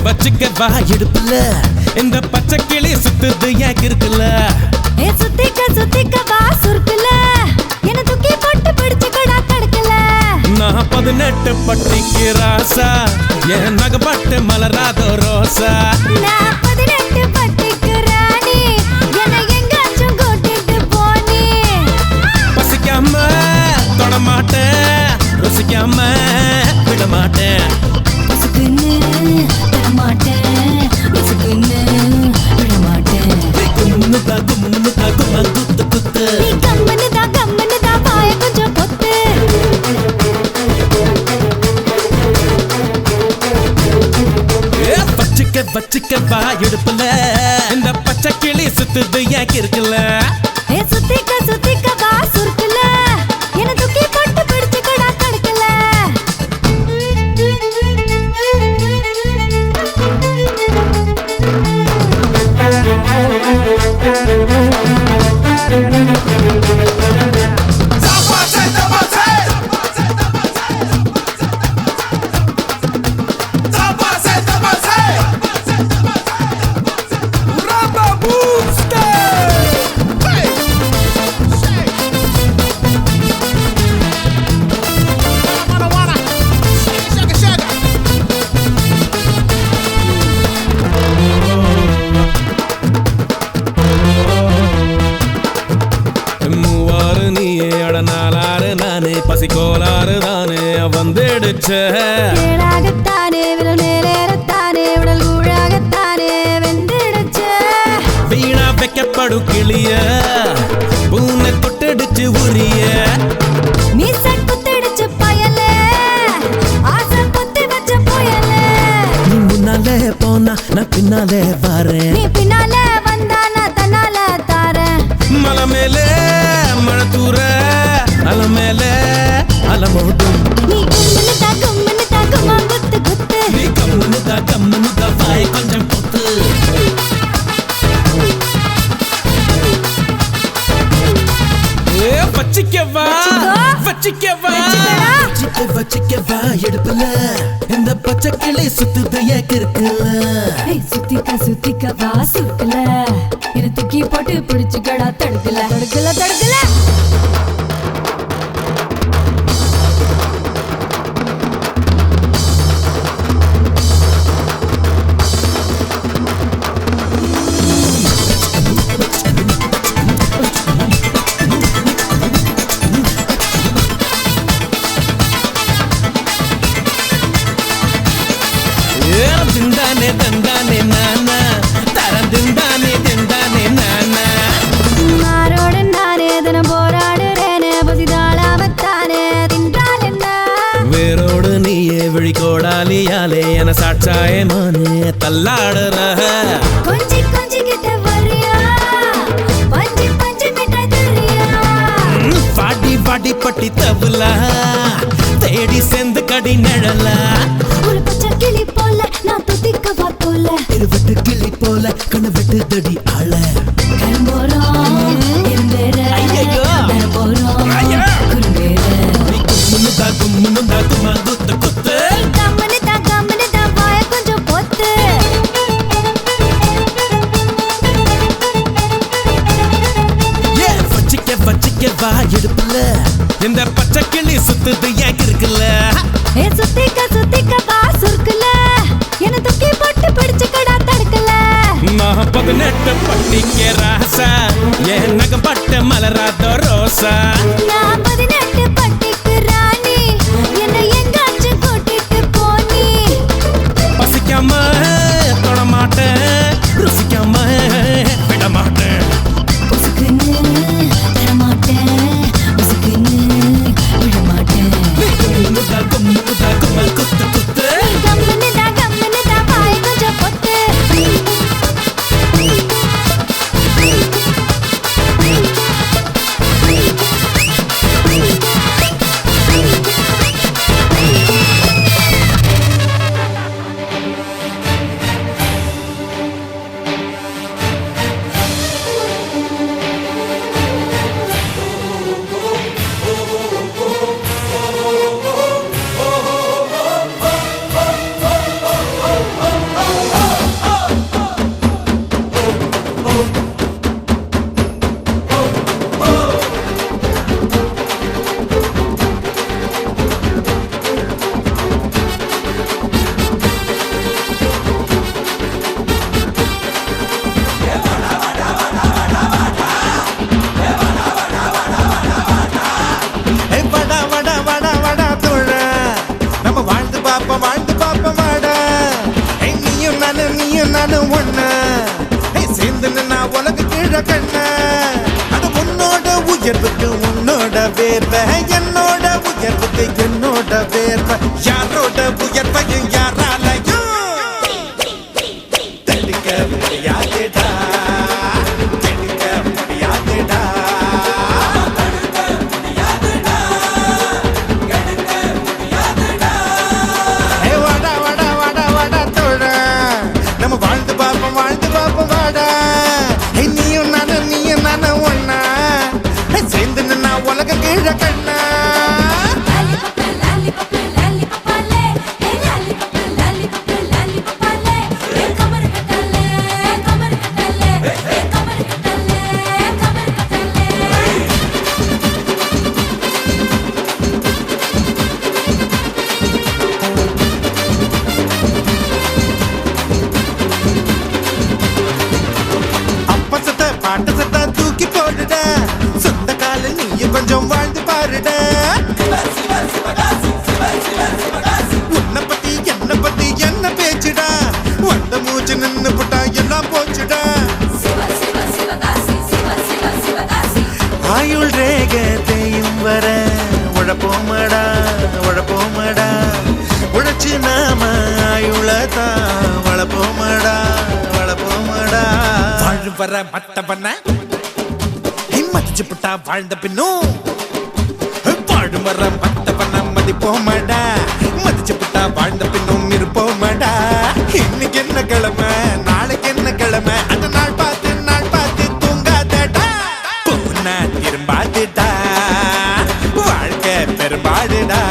Speaker 3: வச்சுக்க வா இடுப்புல இந்த பச்சை கிளி சுத்துது ஏன் இருக்குல்ல
Speaker 7: ஏ சுத்திக்க வா சுருக்குல என்ன தூக்கி போட்டு பிடிச்சுக்கடா கடக்கல
Speaker 3: நான் 18 பட்டிக்கு ராசா என் நகப்பட்டு மலராதோ ரோசா
Speaker 7: நான் 18 பட்டிக்கு ராணி என்ன எங்காச்சும் கூட்டிட்டு போனி
Speaker 3: பசிக்காம தொடமாட்டேன் ருசிக்காம விட மாட்டேன்
Speaker 7: பசுக்குன்னு தரமாட்டேன் பசுக்குன்னு விட மாட்டேன்
Speaker 3: கும்முன்னு தான் குத்து குத்து
Speaker 7: நீ கம்மனு தான் வாய கொஞ்சம் பொத்து
Speaker 3: வச்சுக்க வா இடுப்புல இந்த பச்சை கிளி சுத்துது ஏன் இருக்குல்ல
Speaker 7: ஏ சுத்திக்க வா சுருக்குல என்ன தூக்கி போட்டு பிடிச்சுக்கடா கடக்கல
Speaker 3: மூவாறு நீயே அட நாலாறு நானே பசிக்கோளாறு தானே வந்துடுச்ச
Speaker 7: ஏழாகத்தானே விரல் மேலேறத்தானே உடல் ஊழாகத்தானே வெந்திடுச்சு
Speaker 3: வீணா வைக்கப்படும் கிளிய பூனை கொட்டடிச்சு உரிய
Speaker 7: மீச குத்திடுச்சு பயலே ஆசை குத்தி வச்ச புயலே
Speaker 3: நீ முன்னாலே போனா நான் பின்னாலே வரேன்
Speaker 7: நீ பின்னால வந்தா நான் தன்னால தாரேன்
Speaker 3: மலை மேலே மழை தூர அலை மேலே அலமோட்டும்
Speaker 7: நீ கும்முன்னு தான் கும்மா குத்து குத்து
Speaker 3: நீ கம்முன்னு தான் வாய் கொஞ்சம் பொத்து வச்சிக்கவா
Speaker 7: வச்சிக்கோ.
Speaker 3: வச்சிக்கவா
Speaker 7: வச்சிக்கடா.
Speaker 3: வச்சிக்கவா எடுப்புல இந்த பச்சை கிளி சுத்துதைய கிருக்குல
Speaker 1: சுத்திக்க சுத்திக்க வா சுருக்குல என்ன தூக்கி போட்டு பிடிச்சுக்கடா தடுக்கல தடுக்கல தடுக்கல
Speaker 3: திண்டானே தந்தானே நானா தரம் திண்டானே திண்டானே நானா
Speaker 1: மாரோடு நானே தினம் போராடுறேனே பசிதாளாமத்தானே தின்றால் என்ன
Speaker 3: வேரோடு நீயே விழிகோடாலியாலே என சாட்சாயே மானே தள்ளாடுற
Speaker 1: கொஞ்சி கொஞ்சி கிட்ட வரியா பஞ்சு பஞ்சு மிட்டாய் தரியா
Speaker 3: பாடி பாடி பட்டி தவுலா தேடி செந்து கடி நிழல
Speaker 1: ஒரு பச்சை கிளி போல நான் துதிக்கவா போல
Speaker 3: இருவட்டு கிளி போல கண்ணு வெட்டு தடி ஆள
Speaker 1: கரும்போறோம் இருந்தேற போறோம் குறும்பேற
Speaker 3: கும்முனுதா கும்மா குத்து குத்து
Speaker 1: கம்மனு தான் வாய கொஞ்சம் பொத்து
Speaker 3: வச்சிக்க வா எடுப்புல இந்த பச்சை கிளி சுத்துது ஏன் இருக்குல்ல
Speaker 1: ஏ சுத்திக்க வா சுருக்குல என்ன தூக்கி போட்டு பிடிச்சுக்கடா தடுக்கல
Speaker 3: நான் 18 பட்டிக்க ராசா என் நகம் பட்ட மலராத ரோசா
Speaker 1: நான் 18 பட்டிக்கு ராணி என்ன எங்காச்சும் கூட்டிட்டு போனி
Speaker 3: பசிக்காம தொட மாட்டேன் ருசிக்காம விட மாட்டேன்
Speaker 1: உசுக்குன்னு தரமாட்டேன் உசுக்குன்னு விடமாட்டேன்
Speaker 3: கும்முனுதா கும்மா குத்து குத்து
Speaker 1: கம்மனு தான் வாய கொஞ்சம் பொத்து
Speaker 2: வடா வடா வடா வடா தோழ நம்ம வாழ்ந்து பாப்போம் வாடா நீயும் நானும் ஒண்ணு சேர்ந்து நின்னா உலக கீழ கண்ண அது உன்னோட உயர்வுக்கு உன்னோட வேர்வை என்னோட உயர்வுக்கு என்னோட வேர்வை யாரோட உயர்வையும் யாராலையும் தடுக்க முடியாதுடா தடுக்க முடியாதுடா நம்ம வாழ்ந்து பாப்போம் வாடா நீயும் நானும் ஒண்ணா சேர்ந்து நின்னா உலக கீழ கண்ணா பாட்ட சத்தா தூக்கி போடுட சொந்த கால நீயும் கொஞ்சம் வாழ்ந்து பாருட உன்னை பத்தி என்ன பேச்சுடா வந்த மூச்சு நின்னு புட்டா எல்லாம் போச்சுடா ஆயுள் ரேகத்தையும் வர உழப்போமடா உழைச்சு நாம ஆயுளதா வளப்போமடா வாழ் வர மத்த பண்ண மதிச்சு புட்டா வாழ்ந்த பின்னும் வாழும் வர மத்த பண்ண மதிப்போமடா மதிச்சு புட்டா வாழ்ந்த பின்னும் இருப்போமடா இன்னைக்கு என்ன கிழமை நாளைக்கு என்ன கிழமை அந்த நாள் பார்த்து தூங்காதடா போனா திரும்பாதுடா வாழ்க்கை பெரும்பாடுடா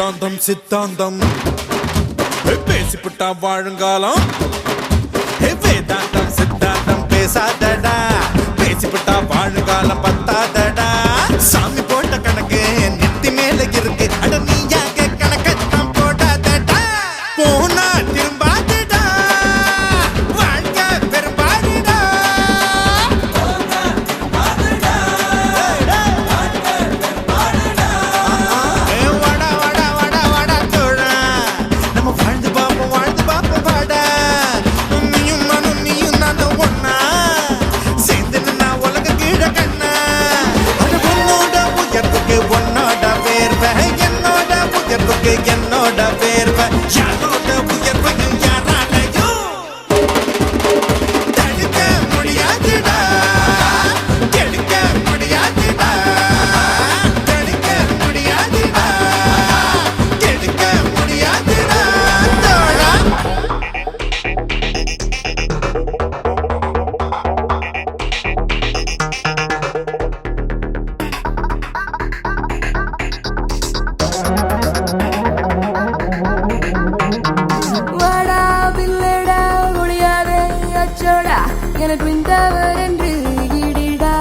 Speaker 2: வேதாந்தம் சித்தாந்தம் பேசிப்புட்டா வாழுங்காலம் வேதாந்தம் சித்தாந்தம் பேசாதடா பேசிப்புட்டா வாழுங்காலம் பத்தாதடா சாமி போட்ட கணக்கு நெத்தி மேல இருக்கு அட நீயாக கணக்கு நான் போடாதடா போனா திரும்பாதடா வாழ்க்கை பெரும்பாடுடா வாடா வாடா வாடா வாடா தோழா நம்ம வாழ்ந்து பாப்போம் வாடா நீயும் நானும் நீயும் நானும் ஒண்ணா சேர்ந்து நின்னா உலக கீழ கண்ணா அது உன்னோட உயர்வுக்கு உன்னோட வேர்வை என்னோட உயர்வுக்கு என்னோட வேர்வை யாரோட உயர்வையும் யாராலையும் தடுக்க முடியாதுடா கெடுக்க முடியாதுடா தடுக்க முடியாதுடா கெடுக்க முடியாதுடா தோழா
Speaker 1: வாடா பில்லடா முடியாதே அச்சோடா எனக்கு விந்தவர் என்று ஈடிடா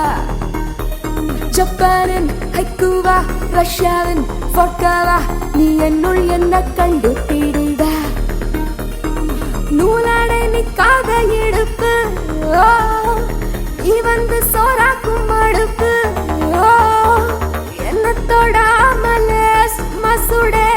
Speaker 1: ஜப்பானின் ஹைக்கூவா ரஷ்யாவின் ஃபோட்காவா நீ என்னுள் என்ன கண்டு பீடிடா நூலாடை நிக்காத இடுப்பு ஓ நீ வந்து சோறாக்கும் அடுப்பு ஓ என்ன தொடாமலே சும்மா சுடே